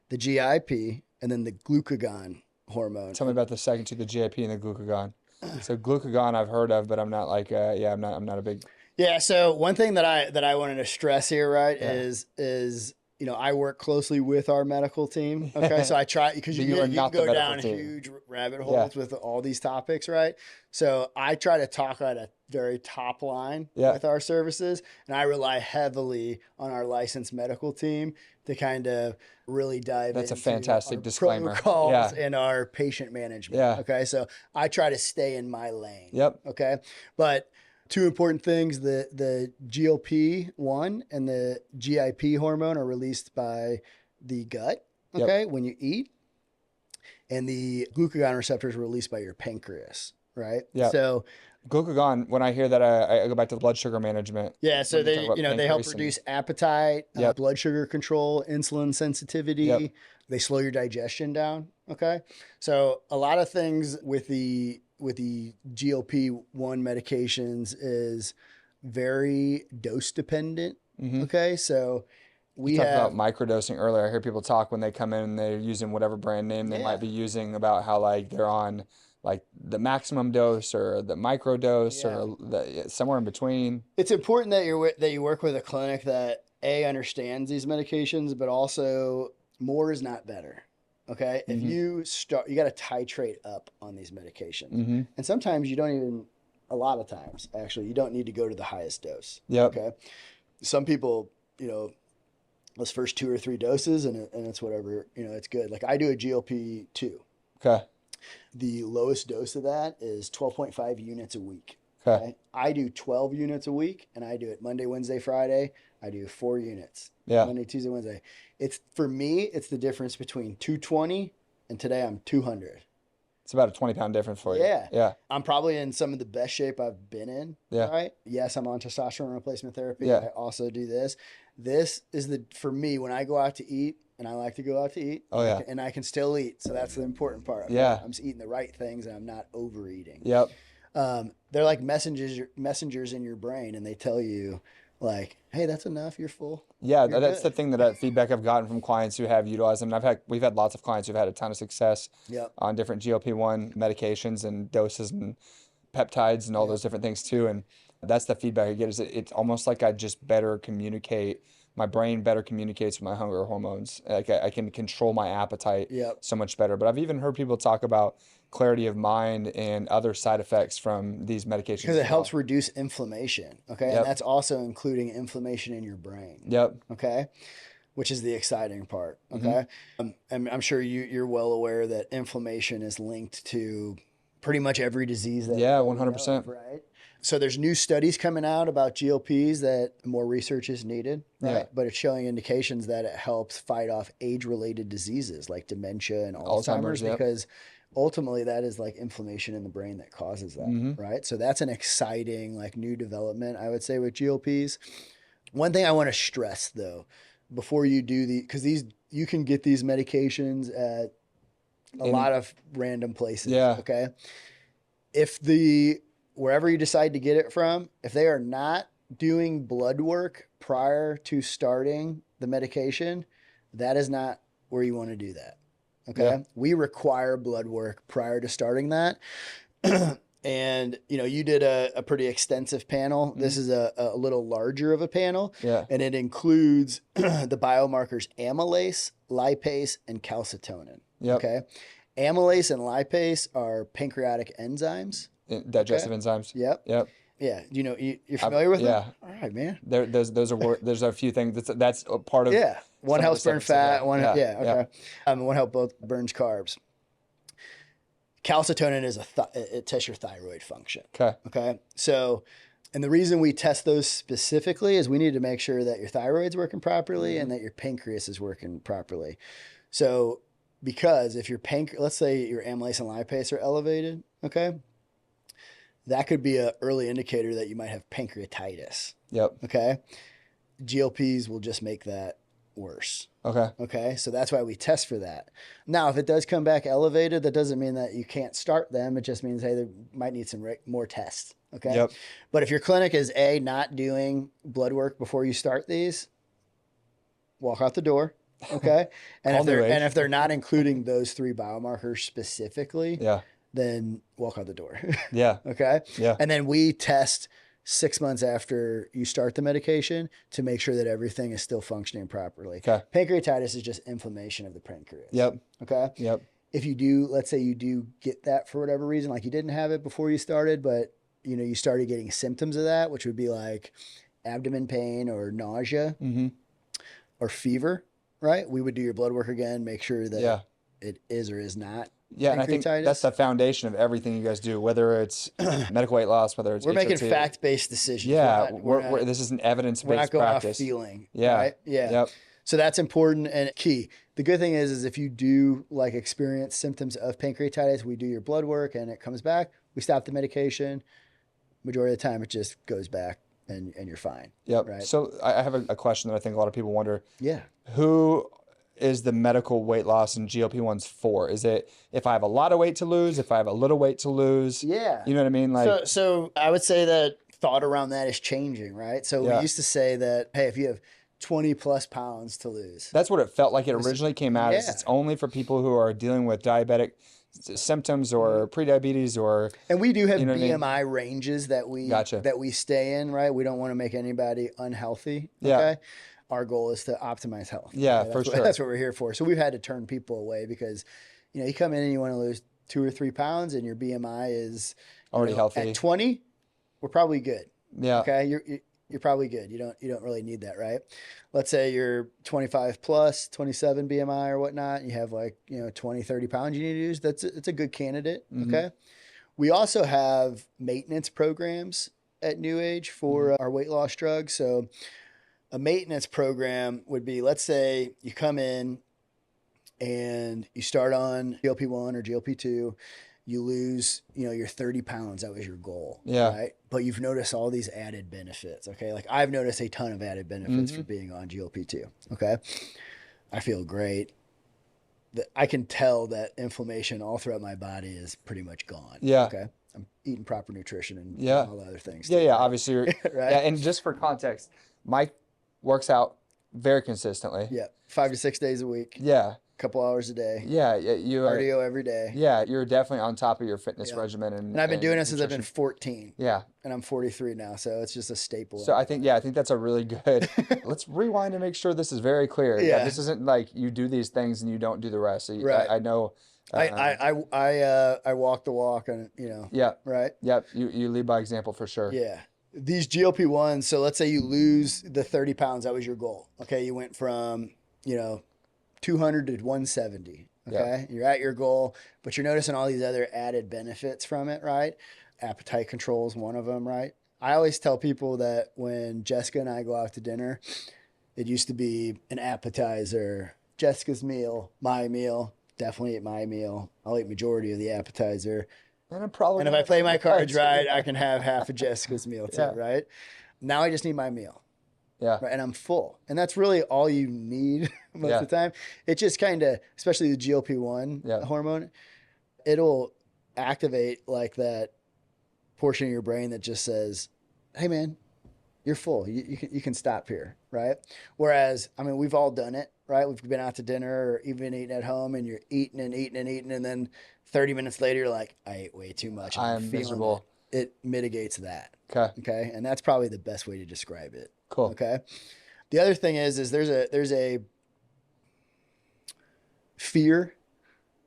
the GIP, and then the glucagon hormone. Tell me about the second two, the GIP and the glucagon. So glucagon I've heard of, but I'm not like, I'm not a big. Yeah. So one thing that I wanted to stress here, right, is I work closely with our medical team. Okay. So I try, because you can go down huge rabbit holes with all these topics, right? So I try to talk at a very top line with our services, and I rely heavily on our licensed medical team to kind of really dive That's into a fantastic disclaimer. Protocols and our patient management. Yeah. Okay. So I try to stay in my lane. Yep. Okay. But 2 important things, the GLP-1 and the GIP hormone are released by the gut, okay, when you eat. and the glucagon receptors are released by your pancreas, right? Yeah. So glucagon, when I hear that, I go back to the blood sugar management. Yeah, so they they help reduce appetite, blood sugar control, insulin sensitivity. Yep. They slow your digestion down. Okay, so a lot of things with the GLP-1 medications is very dose dependent. Mm-hmm. Okay, so we talked about microdosing earlier. I hear people talk when they come in and they're using whatever brand name they might be using, about how like they're on like the maximum dose or the micro dose or somewhere in between. It's important that you work with a clinic that understands these medications, but also more is not better. Okay, if you got to titrate up on these medications, and sometimes you don't even. A lot of times, actually, you don't need to go to the highest dose. Yep. Okay. Some people, those first 2 or 3 doses, and it's whatever, it's good. Like I do a GLP-2. Okay. The lowest dose of that is 12.5 units a week. Okay. I do 12 units a week, and I do it Monday, Wednesday, Friday. I do 4 units. Yeah. Monday, Tuesday, Wednesday. For me, it's the difference between 220 and today I'm 200. It's about a 20-pound difference for you. Yeah. Yeah. I'm probably in some of the best shape I've been in. Yeah. Right. Yes, I'm on testosterone replacement therapy. Yeah. I also do this. This is for me, when I go out to eat, and I like to go out to eat. Oh, yeah. And I can still eat. So that's the important part. Yeah. I'm just eating the right things and I'm not overeating. Yep. They're like messengers in your brain, and they tell you, like, hey, that's enough. You're full. Yeah, You're that's good. the thing that feedback I've gotten from clients who have utilized them. And we've had lots of clients who've had a ton of success on different GLP-1 medications and doses and peptides and all those different things too. And that's the feedback I get, is it's almost like I just better communicate. My brain better communicates with my hunger hormones. Like I can control my appetite so much better. But I've even heard people talk about clarity of mind and other side effects from these medications. Because it helps reduce inflammation. Okay. Yep. And that's also including inflammation in your brain. Yep. Okay. Which is the exciting part. Okay. I'm sure you're well aware that inflammation is linked to pretty much every disease that 100%. Right. So there's new studies coming out about GLPs that more research is needed, right? Yeah. But it's showing indications that it helps fight off age-related diseases like dementia and Alzheimer's because ultimately that is like inflammation in the brain that causes that, right? So that's an exciting like new development, I would say, with GLPs. One thing I want to stress though, before you do because you can get these medications at a lot of random places. Yeah. Okay. Wherever you decide to get it from, if they are not doing blood work prior to starting the medication, that is not where you want to do that. Okay. Yeah. We require blood work prior to starting that. And, you did a pretty extensive panel. This is a little larger of a panel. Yeah. And it includes the biomarkers amylase, lipase, and calcitonin. Yep. Okay. Amylase and lipase are pancreatic enzymes. Digestive enzymes. Yep. Yep. Yeah. You're familiar with them? All right, man. There's a few things that's a part of. Yeah. One helps burn fat. One. Yeah. Okay. Yeah. One help both burns carbs. Calcitonin is it tests your thyroid function. Okay. Okay. So, and the reason we test those specifically is we need to make sure that your thyroid's working properly and that your pancreas is working properly. So, because if your let's say your amylase and lipase are elevated, okay, that could be an early indicator that you might have pancreatitis. Yep. Okay. GLPs will just make that worse. Okay. Okay. So that's why we test for that. Now, if it does come back elevated, that doesn't mean that you can't start them. It just means, hey, they might need some more tests. Okay. Yep. But if your clinic is not doing blood work before you start these, walk out the door. Okay. And if they're not including those 3 biomarkers specifically, then walk out the door. Yeah. Okay. Yeah. And then we test 6 months after you start the medication to make sure that everything is still functioning properly. Okay. Pancreatitis is just inflammation of the pancreas. Yep. Okay. Yep. If you do, let's say you do get that for whatever reason, like you didn't have it before you started, but you started getting symptoms of that, which would be like abdomen pain or nausea or fever, right? We would do your blood work again, make sure that it is or is not. Yeah, and I think that's the foundation of everything you guys do, whether it's medical weight loss, whether it's we're HRT. making fact-based decisions. Yeah, this is an evidence-based practice. We're not going off feeling. Yeah. Right? Yeah. Yep. So that's important and key. The good thing is if you do like experience symptoms of pancreatitis, we do your blood work and it comes back. We stop the medication. Majority of the time, it just goes back and you're fine. Yep. Right. So I have a question that I think a lot of people wonder. Yeah. Who is the medical weight loss and GLP-1s for? Is it if I have a lot of weight to lose, if I have a little weight to lose? Yeah. You know what I mean? Like, so I would say that thought around that is changing, right? So we used to say that, hey, if you have 20 plus pounds to lose. That's what it felt like it originally came out. Is it's only for people who are dealing with diabetic symptoms or prediabetes or. And we do have BMI ranges that we stay in, right? We don't want to make anybody unhealthy. Okay. Yeah. Our goal is to optimize health. Yeah, okay? for sure. That's what we're here for. So we've had to turn people away because, you come in and you want to lose 2 or 3 pounds and your BMI is already healthy. At 20, we're probably good. Yeah. Okay. You're probably good. You don't really need that, right? Let's say you're 25 plus, 27 BMI or whatnot. And you have 20, 30 pounds you need to lose. It's a good candidate. Mm-hmm. Okay. We also have maintenance programs at Neuage for our weight loss drugs. So a maintenance program would be, let's say you come in and you start on GLP-1 or GLP-2, you lose, your 30 pounds. That was your goal. Yeah. Right. But you've noticed all these added benefits. Okay. Like I've noticed a ton of added benefits for being on GLP-2. Okay. I feel great. I can tell that inflammation all throughout my body is pretty much gone. Yeah. Okay. I'm eating proper nutrition and all the other things. Yeah. Yeah. Obviously. right. Yeah. And just for context, Mike works out very consistently. Yeah. 5 to 6 days a week. Yeah. Couple hours a day. Yeah. You are, cardio every day. Yeah. You're definitely on top of your fitness regimen. And I've been doing it since I've been 14. Yeah. And I'm 43 now. So it's just a staple. So I think that's a really good, let's rewind and make sure this is very clear. Yeah. This isn't like you do these things and you don't do the rest. So right. I know. I walk the walk and, Yeah. Right. Yep. You lead by example for sure. Yeah. These GLP-1s. So let's say you lose the 30 pounds. That was your goal. Okay. You went from, 200 to 170. Okay. You're at your goal, but you're noticing all these other added benefits from it, right? Appetite control is one of them, right? I always tell people that when Jessica and I go out to dinner, it used to be an appetizer, Jessica's meal, my meal, definitely eat my meal. I'll eat majority of the appetizer. And if I play my cards right, I can have half of Jessica's meal too, right? Now I just need my meal. Yeah. Right, and I'm full. And that's really all you need most of the time. It just kind of, especially the GLP-1 hormone, it'll activate like that portion of your brain that just says, hey man, you're full. You can stop here, right? Whereas, we've all done it, right? We've been out to dinner or even eating at home and you're eating and eating and eating. And then 30 minutes later, you're like, I ate way too much. I'm miserable. It mitigates that. Okay. And that's probably the best way to describe it. Cool. Okay. The other thing is there's a fear,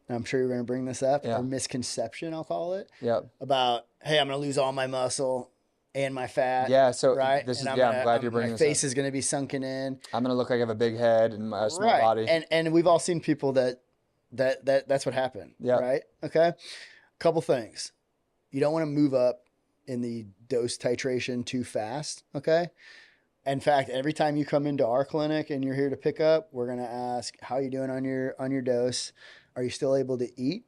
and I'm sure you're going to bring this up, or misconception, I'll call it, about, hey, I'm going to lose all my muscle and my fat. Yeah. So right. This is, I'm glad you're bringing this up. My face is going to be sunken in. I'm going to look like I have a big head and a small body. And we've all seen people that's what happened. Yeah. Right. Okay. Couple things. You don't want to move up in the dose titration too fast. Okay. In fact, every time you come into our clinic and you're here to pick up, we're going to ask, how are you doing on your dose? Are you still able to eat?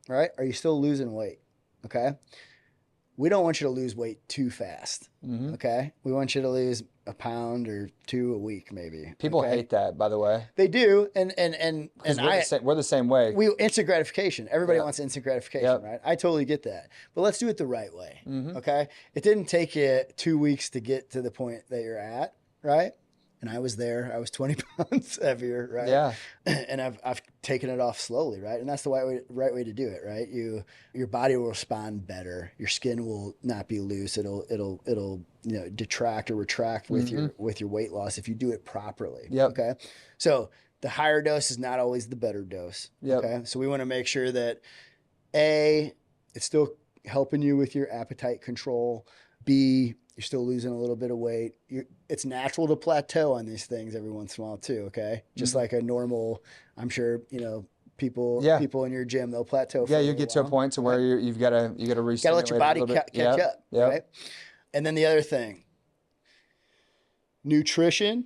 Right? Are you still losing weight? Okay. We don't want you to lose weight too fast. Mm-hmm. Okay. We want you to lose a pound or 2 a week, maybe. People hate that, by the way. They do. And we're the same way. Instant gratification. Everybody wants instant gratification, right? I totally get that. But let's do it the right way. Mm-hmm. Okay. It didn't take you 2 weeks to get to the point that you're at, right? And I was there. I was 20 pounds heavier, right? Yeah. And I've taken it off slowly, right? And that's the right way to do it, right? Your body will respond better. Your skin will not be loose. It'll detract or retract with your weight loss if you do it properly. Yep. Okay. So the higher dose is not always the better dose. Yep. Okay. So we want to make sure that A, it's still helping you with your appetite control. B, you're still losing a little bit of weight. It's natural to plateau on these things every once in a while too, okay? Just like a normal, I'm sure, people in your gym, they'll plateau for you get to a point to where you've got to reset. Got to let your body catch up, right? And then the other thing, nutrition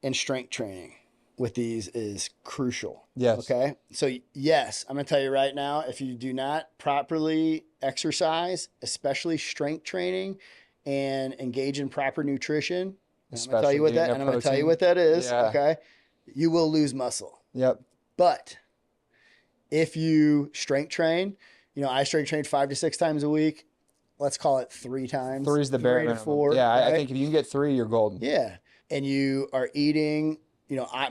and strength training. with these is crucial. Yes. Okay. So yes, I'm going to tell you right now, if you do not properly exercise, especially strength training, and engage in proper nutrition, I'm going to tell you what that, and I'm going to tell you what that is. Yeah. Okay. You will lose muscle. Yep. But if you strength train, I strength train 5 to 6 times a week. Let's call it 3 times. 3 is the bare minimum. 4. Yeah. Right? I think if you can get 3, you're golden. Yeah. And you are eating,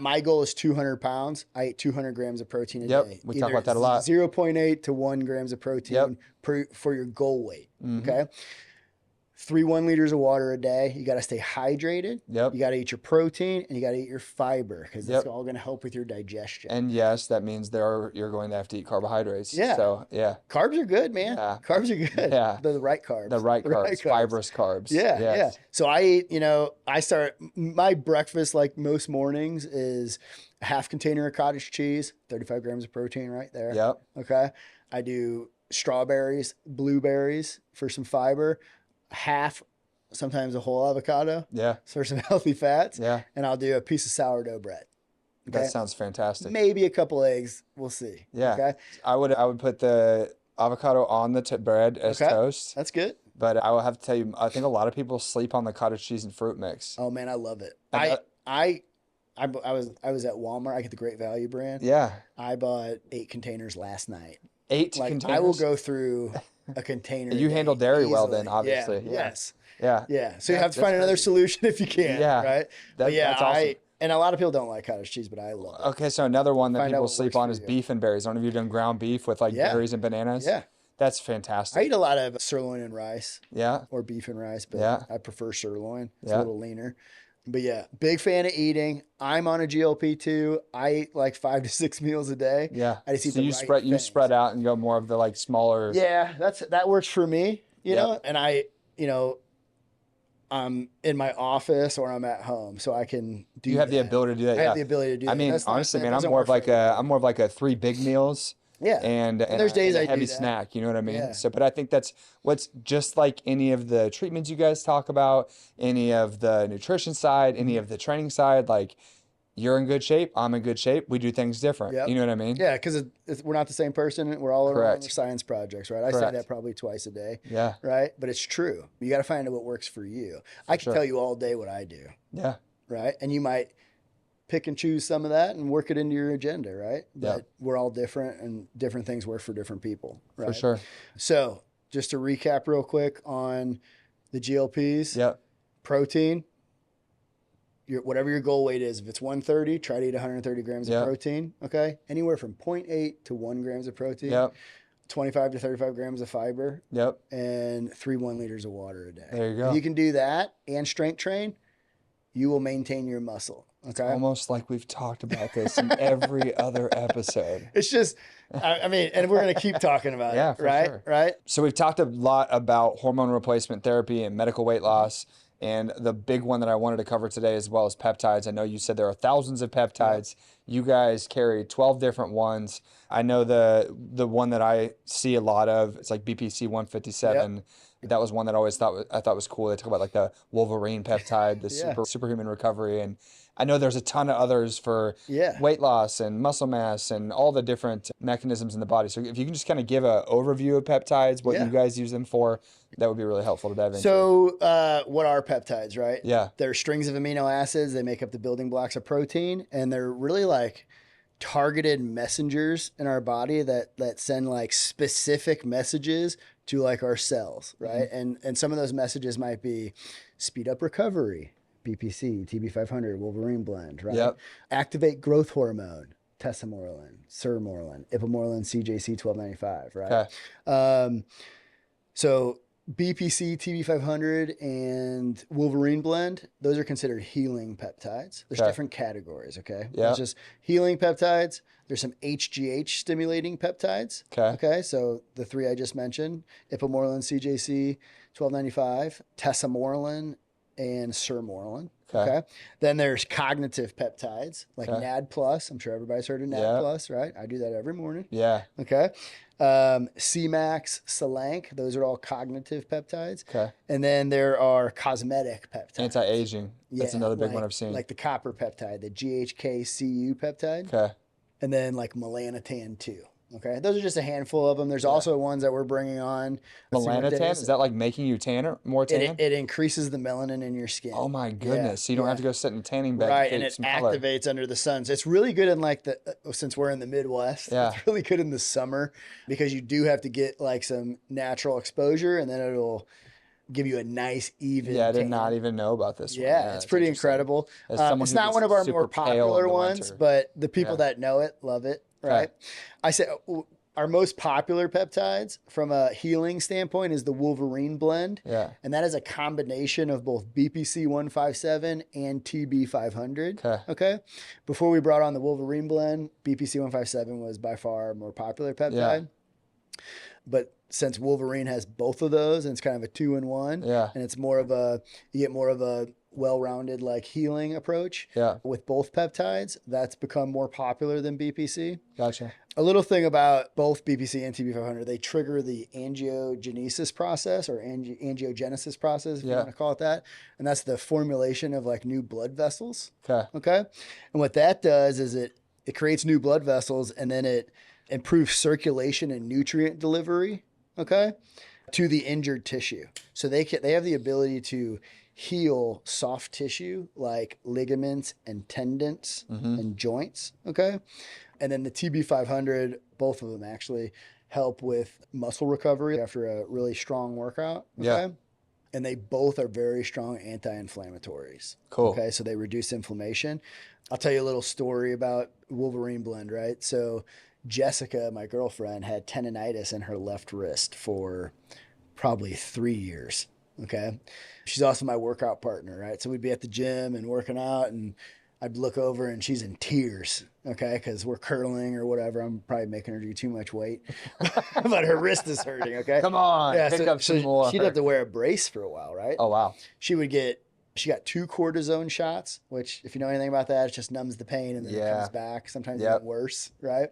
my goal is 200 pounds. I eat 200 grams of protein a day. We talk about that a lot. 0.8 to 1 grams of protein for your goal weight. Okay. 3 1 liters of water a day. You got to stay hydrated. Yep. You got to eat your protein and you got to eat your fiber because that's all going to help with your digestion. And yes, that means you're going to have to eat carbohydrates. Yeah. So yeah. Carbs are good, man. Yeah. Carbs are good. Yeah. They're the right carbs. The right carbs. Fibrous carbs. Yeah. Yes. Yeah. So I eat, my breakfast like most mornings is a half container of cottage cheese, 35 grams of protein right there. Yep. Okay. I do strawberries, blueberries for some fiber. Half, sometimes a whole avocado. Yeah. For some healthy fats. Yeah. And I'll do a piece of sourdough bread. Okay? That sounds fantastic. Maybe a couple eggs. We'll see. Yeah. Okay. I would put the avocado on the bread as toast. That's good. But I will have to tell you, I think a lot of people sleep on the cottage cheese and fruit mix. Oh man, I love it. I was at Walmart. I get the Great Value brand. Yeah. I bought 8 containers last night. 8 containers? I will go through a container. You handle dairy easily. Well then, obviously. Yeah. Yes. Yeah. Yeah. So you have to find another solution if you can. Yeah. Right. That's awesome. And a lot of people don't like cottage cheese, but I love it. Okay, so another one that people sleep on is beef and berries. I don't know if you've done ground beef with berries and bananas. Yeah. That's fantastic. I eat a lot of sirloin and rice. Yeah. Or beef and rice, but I prefer sirloin. It's a little leaner. But yeah, big fan of eating. I'm on a GLP too. I eat like 5 to 6 meals a day. Yeah. I just eat you spread out and go more of the smaller. Yeah, that works for me, you know. And I'm in my office or I'm at home, so I can do. You have the ability to do that. I have the ability to do that. I mean, honestly, man, I'm more of like a 3 big meals. Yeah. And there's days I do heavy that. snack, you know what I mean? Yeah. So, but I think that's what's just like any of the treatments you guys talk about, any of the nutrition side, any of the training side, like you're in good shape, I'm in good shape. We do things different. Yep. You know what I mean? Yeah. Because we're not the same person. We're all around science projects, right? I say that probably twice a day. Yeah. Right. But it's true. You got to find out what works for you. I can tell you all day what I do. Yeah. Right. And you might pick and choose some of that and work it into your agenda, right? But we're all different and different things work for different people, right? For sure. So just to recap real quick on the GLPs, protein, whatever your goal weight is, if it's 130, try to eat 130 grams of protein, okay? Anywhere from 0.8 to 1 grams of protein, 25 to 35 grams of fiber, and 3 1 liters of water a day. There you go. If you can do that and strength train, you will maintain your muscle. Okay. It's almost like we've talked about this in every other episode. It's just, I mean, and we're going to keep talking about it, right? Sure. Right. So we've talked a lot about hormone replacement therapy and medical weight loss. And the big one that I wanted to cover today as well as peptides. I know you said there are thousands of peptides. You guys carry 12 different ones. I know the one that I see a lot of, it's like BPC 157. That was one that I thought was cool. They talk about like the Wolverine peptide, the superhuman recovery. And I know there's a ton of others for weight loss and muscle mass and all the different mechanisms in the body. So if you can just kind of give an overview of peptides, what you guys use them for, that would be really helpful to dive into. So what are peptides, right? Yeah. They're strings of amino acids. They make up the building blocks of protein. And they're really like targeted messengers in our body that send like specific messages to like our cells, right? And some of those messages might be speed up recovery, BPC, TB500, Wolverine blend, right? Activate growth hormone, tesamorelin, sermorelin, ipamorelin, CJC 1295, right? Okay. So BPC, TB500, and Wolverine blend, those are considered healing peptides. There's different categories, okay? There's just healing peptides. There's some HGH stimulating peptides. Okay. So the 3 I just mentioned, ipamorelin, CJC 1295, tesamorelin, and sermorelin. Okay. Then there's cognitive peptides like NAD+. I'm sure everybody's heard of NAD+, right? I do that every morning. Yeah. Okay. CMAX, Selank, those are all cognitive peptides. Okay. And then there are cosmetic peptides. Anti-aging. That's another big one I've seen. Like the copper peptide, the GHK-Cu peptide. Okay. And then like melanotan 2. Okay, those are just a handful of them. There's also ones that we're bringing on. Melanotan, is that like making you tanner, more tan? It increases the melanin in your skin. Oh my goodness! So you don't have to go sit in a tanning bed. Right, and it activates under the sun. So it's really good in like since we're in the Midwest, it's really good in the summer because you do have to get like some natural exposure, and then it'll give you a nice even I did tan. not even know about this one. Yeah, it's pretty incredible. It's not one of our more popular ones, but the people that know it love it. Right. I say our most popular peptides from a healing standpoint is the Wolverine blend. Yeah. And that is a combination of both BPC 157 and TB 500. Okay. Before we brought on the Wolverine blend, BPC 157 was by far a more popular peptide. Yeah. But since Wolverine has both of those and it's kind of a 2-in-1, and it's more of you get more of a well-rounded like healing approach with both peptides, that's become more popular than BPC. Gotcha. A little thing about both BPC and TB500, they trigger the angiogenesis process or angiogenesis process, if you want to call it that. And that's the formulation of like new blood vessels. Okay. And what that does is it creates new blood vessels, and then it improves circulation and nutrient delivery, to the injured tissue. So they have the ability to heal soft tissue like ligaments and tendons and joints. Okay. And then the TB500, both of them actually help with muscle recovery after a really strong workout. Okay. And they both are very strong anti-inflammatories. Cool. Okay. So they reduce inflammation. I'll tell you a little story about Wolverine blend, right? So Jessica, my girlfriend, had tendonitis in her left wrist for probably 3 years. Okay. She's also my workout partner, right? So we'd be at the gym and working out, and I'd look over and she's in tears, okay? Because we're curling or whatever. I'm probably making her do too much weight, but her wrist is hurting, okay? Come on, pick up some more. She'd have to wear a brace for a while, right? Oh, wow. She got 2 cortisone shots, which if you know anything about that, it just numbs the pain and then it comes back. Sometimes it's worse, right?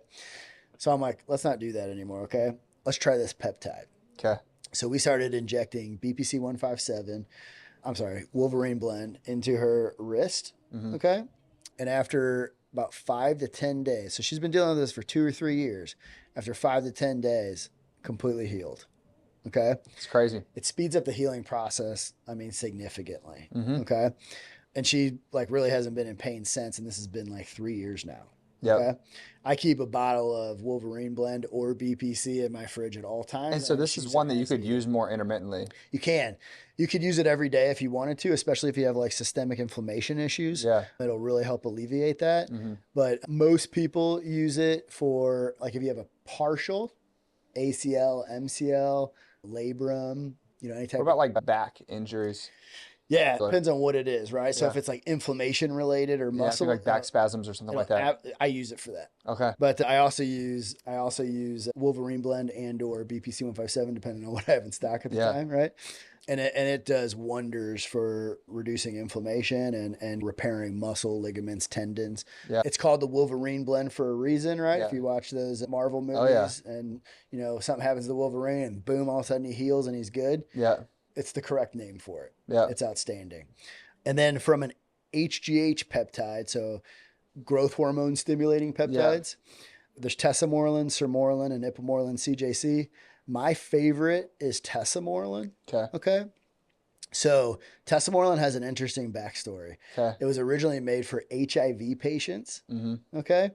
So I'm like, let's not do that anymore, okay? Let's try this peptide. Okay. So we started injecting Wolverine blend into her wrist, okay? And after about 5 to 10 days, so she's been dealing with this for 2 or 3 years. After 5 to 10 days, completely healed, okay? It's crazy. It speeds up the healing process, significantly, okay? And she like really hasn't been in pain since, and this has been like 3 years now. Okay. I keep a bottle of Wolverine blend or BPC in my fridge at all times. And so this is one that you could use more intermittently. You can. You could use it every day if you wanted to, especially if you have like systemic inflammation issues. Yeah. It'll really help alleviate that. But most people use it for like if you have a partial ACL, MCL, labrum, any type. What about like back injuries? Yeah, it depends on what it is, right? So if it's like inflammation related or muscle, like back spasms or something like that. I use it for that. Okay. But I also use Wolverine blend and or BPC 157 depending on what I have in stock at the time, right? And it does wonders for reducing inflammation and repairing muscle, ligaments, tendons. Yeah. It's called the Wolverine blend for a reason, right? If you watch those Marvel movies and something happens to the Wolverine and boom, all of a sudden he heals and he's good. Yeah. It's the correct name for it. Yeah. It's outstanding. And then from an HGH peptide, so growth hormone stimulating peptides, there's tesamorelin, sermorelin, and ipamorelin CJC. My favorite is tesamorelin. Okay. So tesamorelin has an interesting backstory. It was originally made for HIV patients. Okay.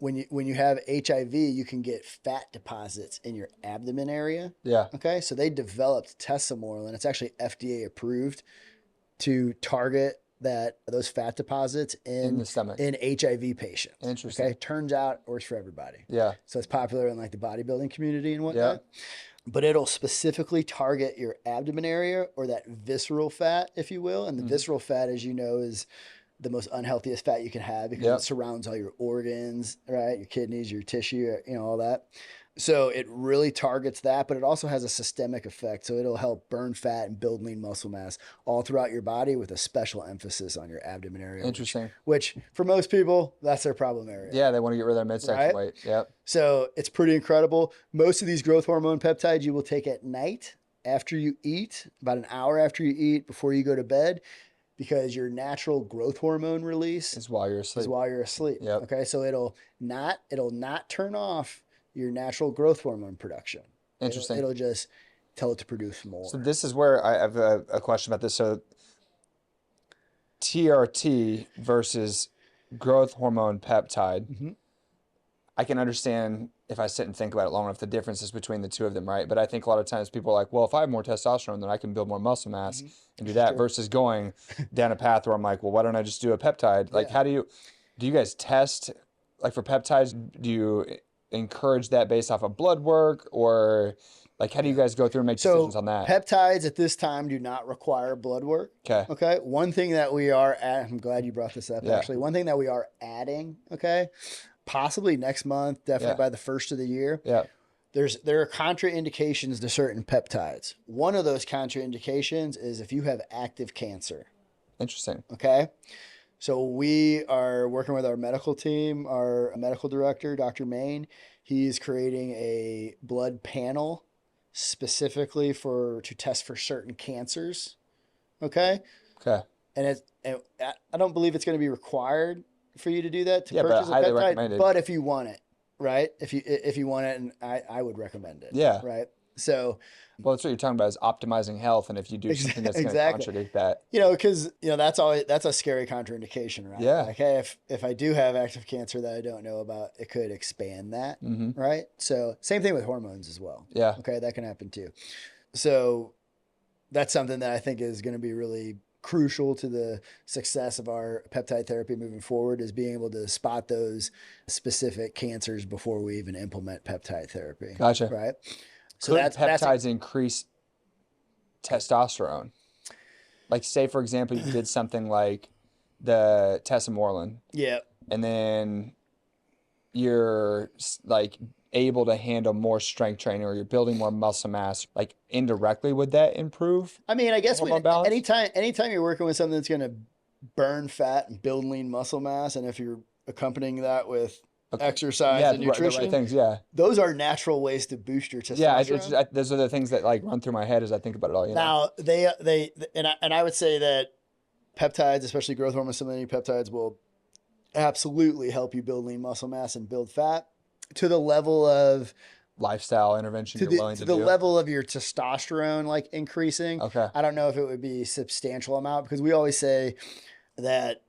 When you have HIV, you can get fat deposits in your abdomen area. Yeah. Okay. So they developed tesamorelin. It's actually FDA approved to target those fat deposits in the stomach in HIV patients. Interesting. Okay. Turns out it works for everybody. Yeah. So it's popular in like the bodybuilding community and whatnot. Yeah. But it'll specifically target your abdomen area or that visceral fat, if you will. And the visceral fat, as you know, is the most unhealthiest fat you can have because it surrounds all your organs, right? Your kidneys, your tissue, all that. So it really targets that, but it also has a systemic effect. So it'll help burn fat and build lean muscle mass all throughout your body with a special emphasis on your abdomen area. Interesting. Which for most people, that's their problem area. Yeah, they want to get rid of their midsection weight. Yep. So it's pretty incredible. Most of these growth hormone peptides you will take at night after you eat, about an hour after you eat, before you go to bed, because your natural growth hormone release is while you're asleep. Yep. Okay, so it'll not turn off your natural growth hormone production. Interesting. It'll just tell it to produce more. So this is where I have a question about this. So TRT versus growth hormone peptide. Mm-hmm. I can understand if I sit and think about it long enough the differences between the two of them, right? But I think a lot of times people are like, well, if I have more testosterone, then I can build more muscle mass and do that versus going down a path where I'm like, well, why don't I just do a peptide? Like, how do you guys test, like for peptides, do you encourage that based off of blood work, or like how do you guys go through and make decisions on that? Peptides at this time do not require blood work. Okay. One thing that we are I'm glad you brought this up actually. One thing that we are adding, possibly next month, definitely by the first of the year. There are contraindications to certain peptides. One of those contraindications is if you have active cancer. Interesting. Okay. So we are working with our medical team, our medical director, Dr. Main. He's creating a blood panel specifically to test for certain cancers. Okay. And I don't believe it's going to be required for you to do that to purchase a peptide, but if you want it, right? If you want it, and I would recommend it. Yeah. Right. So, well, that's what you're talking about is optimizing health, and if you do something that's going to contradict that, because that's a scary contraindication, right? Yeah. Like, hey, if I do have active cancer that I don't know about, it could expand that, right? So, same thing with hormones as well. Yeah. Okay, that can happen too. So, that's something that I think is going to be really crucial to the success of our peptide therapy moving forward, is being able to spot those specific cancers before we even implement peptide therapy. Gotcha. Right. So peptides increase testosterone. Like, say for example, you did something like the tesamorelin. Yeah. And then you're like able to handle more strength training, or you're building more muscle mass, like indirectly, would that improve? I mean, I guess anytime you're working with something that's going to burn fat and build lean muscle mass, and if you're accompanying that with exercise and nutrition, the right things, those are natural ways to boost your testosterone. Yeah, those are the things that like run through my head as I think about it all. Now I would say that peptides, especially growth hormone stimulating peptides, will absolutely help you build lean muscle mass and build fat to the level of lifestyle intervention you're willing to do. To the level of your testosterone like increasing. Okay. I don't know if it would be a substantial amount, because we always say that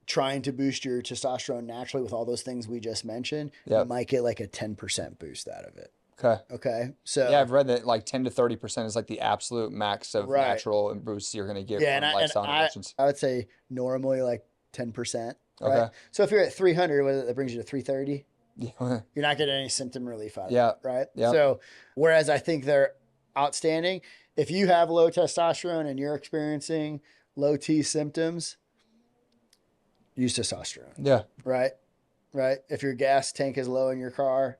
trying to boost your testosterone naturally with all those things we just mentioned, you might get like a 10% boost out of it. Okay. So yeah, I've read that like 10 to 30% is like the absolute max of natural boosts you're going to get from lifestyle interventions. I would say normally like 10%. Right? Okay. So if you're at 300, that brings you to 330. You're not getting any symptom relief out of it. Right. Yeah. So whereas I think they're outstanding, if you have low testosterone and you're experiencing low T symptoms, use testosterone. Yeah. Right. If your gas tank is low in your car,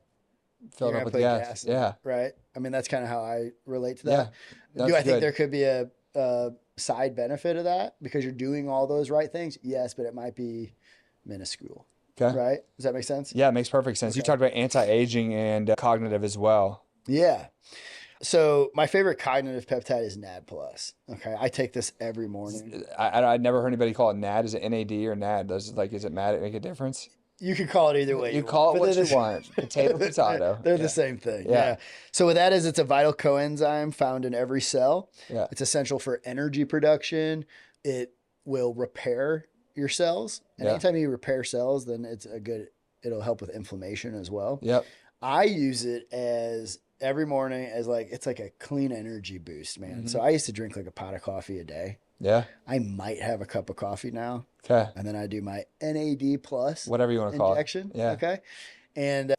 fill it up with gas. Yeah. Right. I mean, that's kind of how I relate to that. Do I think there could be a side benefit of that because you're doing all those right things? Yes, but it might be minuscule. Okay. Right. Does that make sense? Yeah, it makes perfect sense. Okay. You talked about anti-aging and cognitive as well. Yeah. So my favorite cognitive peptide is NAD+. Okay, I take this every morning. I never heard anybody call it NAD. Is it NAD or NAD? Is it NAD make a difference? You can call it either way. You call it what you want. Potato. They're the same thing. Yeah. So what that is, it's a vital coenzyme found in every cell. Yeah. It's essential for energy production. It will repair your cells. And anytime you repair cells, then it'll help with inflammation as well. Yep. I use it every morning as it's like a clean energy boost, man. Mm-hmm. So I used to drink like a pot of coffee a day. Yeah. I might have a cup of coffee now. Okay. And then I do my NAD+. Whatever you want to call it. Injection. Yeah. Okay. And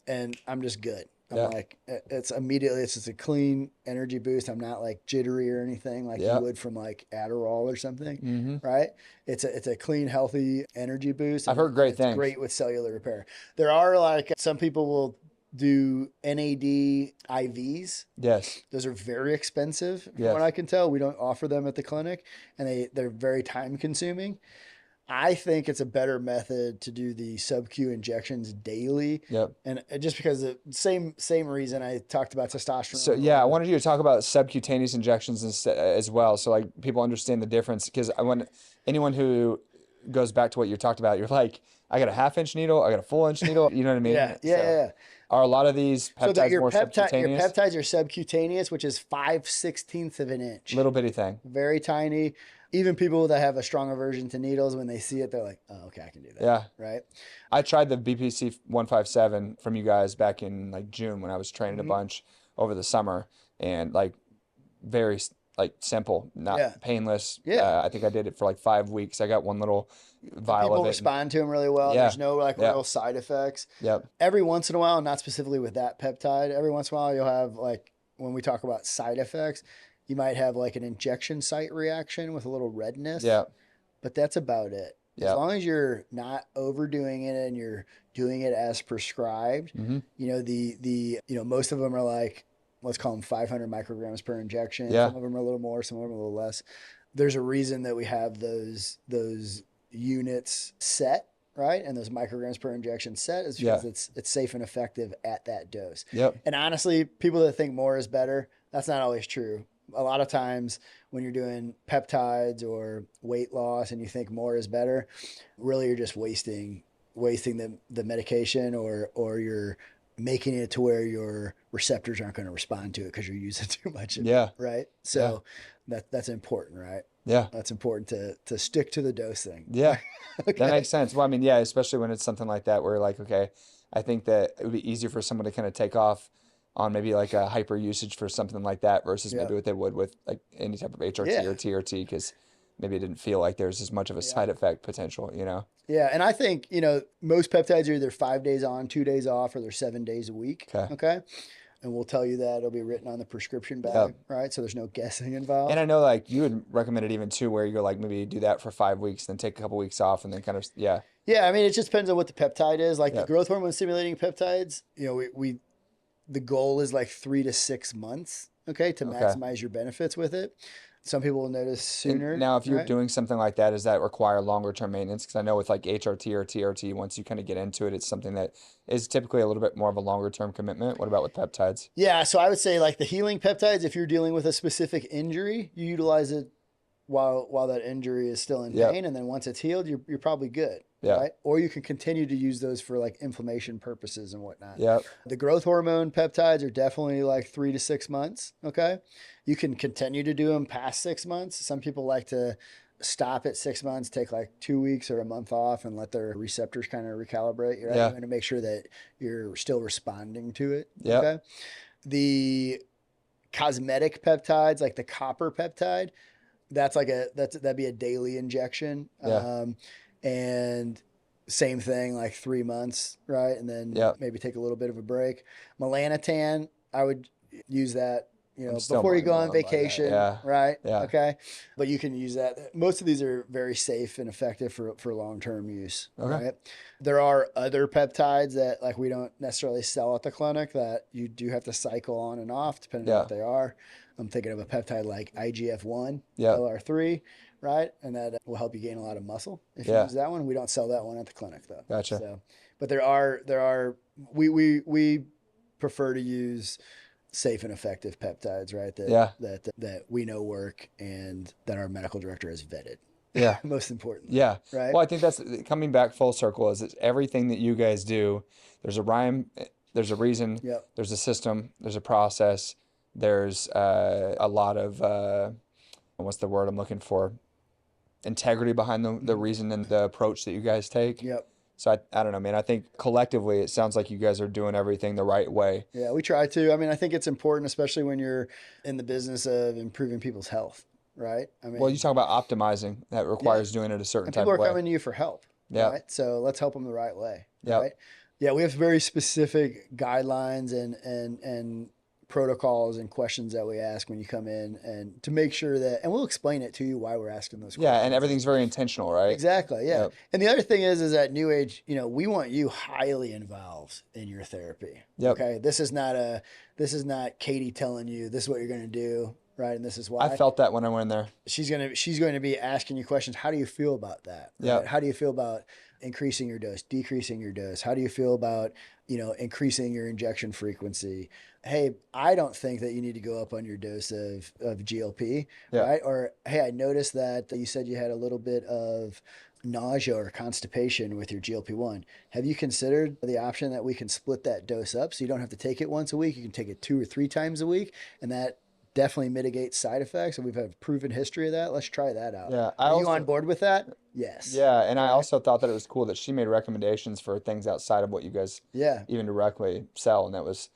I'm just good. I'm it's just a clean energy boost. I'm not like jittery or anything like you would from like Adderall or something. Mm-hmm. Right. It's a clean, healthy energy boost. I've heard great things. Great with cellular repair. There are some people will do NAD IVs. Yes. Those are very expensive from Yes. what I can tell. We don't offer them at the clinic, and they're very time consuming. I think it's a better method to do the sub-Q injections daily. Yep. And just because the same reason I talked about testosterone. So yeah, I wanted you to talk about subcutaneous injections as well, so like people understand the difference. Because I want anyone who goes back to what you talked about, you're like, I got a 1/2-inch needle, I got a full-inch needle. You know what I mean? Yeah. Are a lot of these peptides more subcutaneous? Your peptides are subcutaneous, which is 5/16 of an inch. Little bitty thing. Very tiny. Even people that have a strong aversion to needles, when they see it, they're like, oh, okay, I can do that. Yeah. Right? I tried the BPC 157 from you guys back in like June when I was training a bunch over the summer, and like very like simple, not painless. Yeah. I think I did it for like 5 weeks. I got one little vial of it. People respond to them really well. Yeah. There's no like real side effects. Yep. Every once in a while, not specifically with that peptide, every once in a while you'll have like, when we talk about side effects, you might have like an injection site reaction with a little redness. Yeah. But that's about it. Yeah. As long as you're not overdoing it and you're doing it as prescribed, you know, most of them are like, let's call them 500 micrograms per injection. Yeah. Some of them are a little more, some of them are a little less. There's a reason that we have those units set, right? And those micrograms per injection set is because it's safe and effective at that dose. Yep. And honestly, people that think more is better, that's not always true. A lot of times when you're doing peptides or weight loss and you think more is better, really you're just wasting the medication, or you're making it to where your receptors aren't going to respond to it because you're using too much of it, right? So that's important, right? Yeah. That's important to stick to the dose thing. Yeah. Okay. That makes sense. Well, I mean, yeah, especially when it's something like that where like, okay, I think that it would be easier for someone to kind of take off on maybe like a hyper usage for something like that versus maybe what they would with like any type of HRT or TRT, because maybe it didn't feel like there's as much of a side effect potential, you know? Yeah. And I think, you know, most peptides are either 5 days on, 2 days off, or they're 7 days a week. Okay. And we'll tell you that it'll be written on the prescription bag, right? So there's no guessing involved. And I know like you would recommend it even too, where you go like maybe do that for 5 weeks, then take a couple weeks off and then kind of, Yeah. I mean, it just depends on what the peptide is. Like the growth hormone stimulating peptides, you know, the goal is like 3 to 6 months, to maximize your benefits with it. Some people will notice sooner. And now, if you're doing something like that, does that require longer term maintenance? Because I know with like HRT or TRT, once you kind of get into it, it's something that is typically a little bit more of a longer term commitment. What about with peptides? Yeah, so I would say like the healing peptides, if you're dealing with a specific injury, you utilize it while that injury is still in pain, and then once it's healed, you're probably good. Right? Or you can continue to use those for like inflammation purposes and whatnot. The growth hormone peptides are definitely like 3 to 6 months. You can continue to do them past 6 months. Some people like to stop at 6 months, take like 2 weeks or a month off and let their receptors kind of recalibrate. Right? You want to make sure that you're still responding to it. The cosmetic peptides, like the copper peptide, that'd be a daily injection. And same thing, like 3 months, right? And then maybe take a little bit of a break. Melanotan, I would use that, you know, before you go on vacation, right? Okay. But you can use that. Most of these are very safe and effective for long-term use, right? There are other peptides that like we don't necessarily sell at the clinic that you do have to cycle on and off depending on what they are. I'm thinking of a peptide like IGF-1, LR3, right? And that will help you gain a lot of muscle if you use that one. We don't sell that one at the clinic though. Gotcha. So, but there are we prefer to use safe and effective peptides, right? That we know work and that our medical director has vetted. Most important. Right. Well, I think that's coming back full circle. Is everything that you guys do? There's a rhyme. There's a reason. There's a system. There's a process. There's a lot of what's the word I'm looking for? Integrity behind the reason and the approach that you guys take. So I don't know, man. I think collectively it sounds like you guys are doing everything the right way. Yeah, we try to. I mean, I think it's important, especially when you're in the business of improving people's health, right? I mean, well, you talk about optimizing. That requires doing it a certain type of way. People are coming to you for help, right? So let's help them the right way, right? Yeah, we have very specific guidelines and protocols and questions that we ask when you come in, and to make sure that, and we'll explain it to you why we're asking those questions. Yeah, and everything's very intentional, right? Exactly, yeah. Yep. And the other thing is at Neuage, we want you highly involved in your therapy. Yep. Okay, this is not Katie telling you this is what you're going to do, right? And this is why. I felt that when I went in there. She's going to be asking you questions. How do you feel about that? Right? Yeah. How do you feel about increasing your dose, decreasing your dose? How do you feel about, increasing your injection frequency? Hey, I don't think that you need to go up on your dose of GLP, Yeah. right? Or, hey, I noticed that you said you had a little bit of nausea or constipation with your GLP-1. Have you considered the option that we can split that dose up so you don't have to take it once a week? You can take it 2 or 3 times a week, and that definitely mitigates side effects. And we've had proven history of that. Let's try that out. Yeah. Are you on board with that? Yes. Yeah. And I also thought that it was cool that she made recommendations for things outside of what you guys even directly sell. And that was,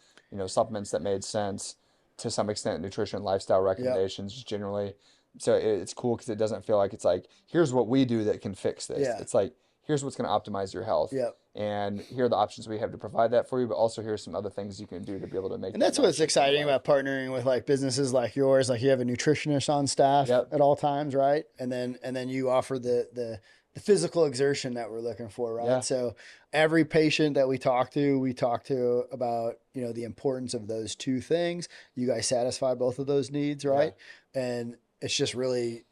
supplements that made sense, to some extent, nutrition and lifestyle recommendations generally. So it's cool because it doesn't feel like it's like, here's what we do that can fix this. Yeah. It's like, here's what's going to optimize your health. Yep. And here are the options we have to provide that for you, but also here's some other things you can do to be able to make. And that's what's exciting about partnering with like businesses like yours. Like you have a nutritionist on staff at all times, right? And then you offer the physical exertion that we're looking for, right? Yeah. So every patient that we talk to about, the importance of those 2 things. You guys satisfy both of those needs, right? Yeah. And it's just really,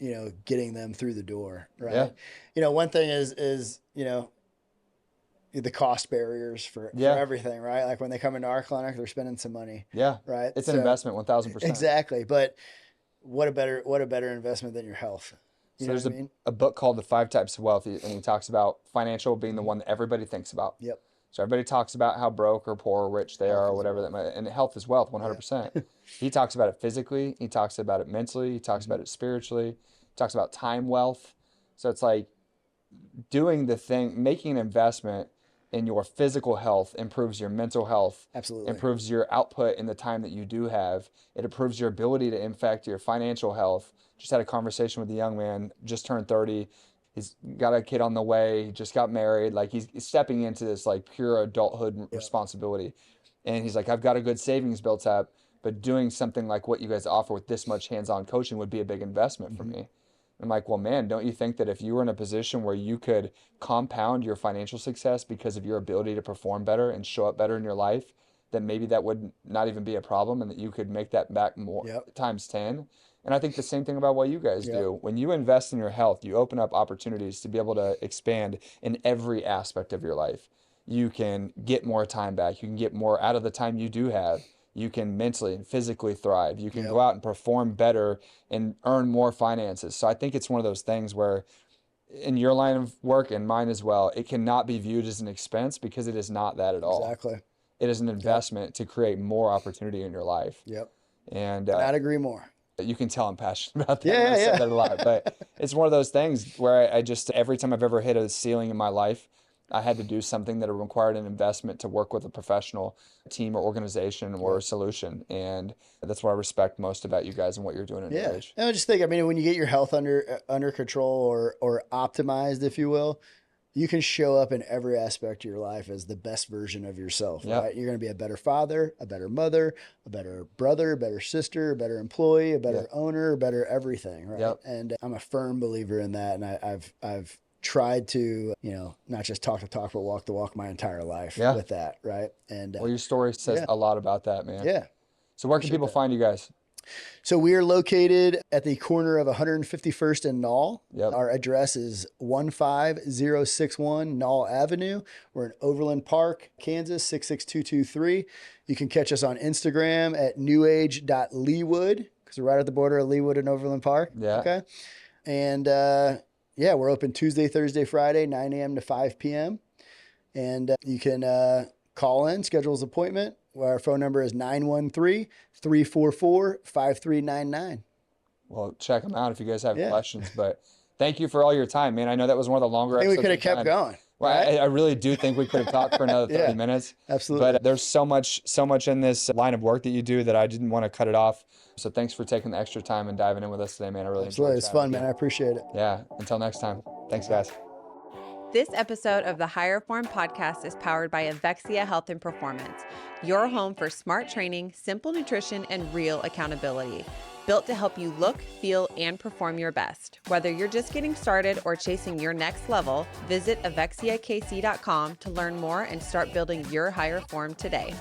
getting them through the door, right? Yeah. One thing is, the cost barriers for everything, right? Like when they come into our clinic, they're spending some money. Yeah. Right. It's an investment, 1,000%. Exactly. But what a better investment than your health. So there's a book called The 5 Types of Wealth, and he talks about financial being the one that everybody thinks about. Yep. So everybody talks about how broke or poor or rich they are or whatever that might, and health is wealth, 100%. Yeah. He talks about it physically. He talks about it mentally. He talks about it spiritually. He talks about time wealth. So it's like doing the thing, making an investment in your physical health improves your mental health. Absolutely. Improves your output in the time that you do have. It improves your ability to impact your financial health. Just had a conversation with a young man, just turned 30. He's got a kid on the way. He just got married. Like he's stepping into this like pure adulthood responsibility. And he's like, I've got a good savings built up, but doing something like what you guys offer with this much hands-on coaching would be a big investment for me. I'm like, well, man, don't you think that if you were in a position where you could compound your financial success because of your ability to perform better and show up better in your life, then maybe that would not even be a problem and that you could make that back more times 10. And I think the same thing about what you guys do. When you invest in your health, you open up opportunities to be able to expand in every aspect of your life. You can get more time back. You can get more out of the time you do have. You can mentally and physically thrive. You can go out and perform better and earn more finances. So I think it's one of those things where in your line of work and mine as well, it cannot be viewed as an expense because it is not that at all. Exactly. It is an investment to create more opportunity in your life. Yep. And I'd agree more. You can tell I'm passionate about that. I say that a lot, but it's one of those things where I just, every time I've ever hit a ceiling in my life, I had to do something that required an investment to work with a professional team or organization or a solution. And that's what I respect most about you guys and what you're doing in Neuage. And I just think, when you get your health under control or optimized, if you will, you can show up in every aspect of your life as the best version of yourself, right? You're going to be a better father, a better mother, a better brother, a better sister, a better employee, a better owner, a better everything, right? And I'm a firm believer in that. And I've tried to, not just talk the talk, but walk the walk my entire life with that, right? And well, your story says a lot about that, man. Yeah. So where can people find you guys? So we are located at the corner of 151st and Knoll. Yep. Our address is 15061 Knoll Avenue. We're in Overland Park, Kansas, 66223. You can catch us on Instagram at neuage.leawood because we're right at the border of Leawood and Overland Park. Yeah. Okay. And we're open Tuesday, Thursday, Friday, 9 a.m. to 5 p.m. And you can call in, schedule an appointment. Our phone number is 913-344-5399. Well, check them out if you guys have questions. But thank you for all your time, man. I know that was one of the longer episodes. I think we could have kept going. Well, right? I really do think we could have talked for another 30 minutes. Absolutely. But there's so much in this line of work that you do that I didn't want to cut it off. So thanks for taking the extra time and diving in with us today, man. I really enjoyed it. It's fun, man. I appreciate it. Yeah. Until next time. Thanks, guys. This episode of the Higher Form podcast is powered by Avexia Health and Performance, your home for smart training, simple nutrition, and real accountability. Built to help you look, feel, and perform your best. Whether you're just getting started or chasing your next level, visit AvexiaKC.com to learn more and start building your higher form today.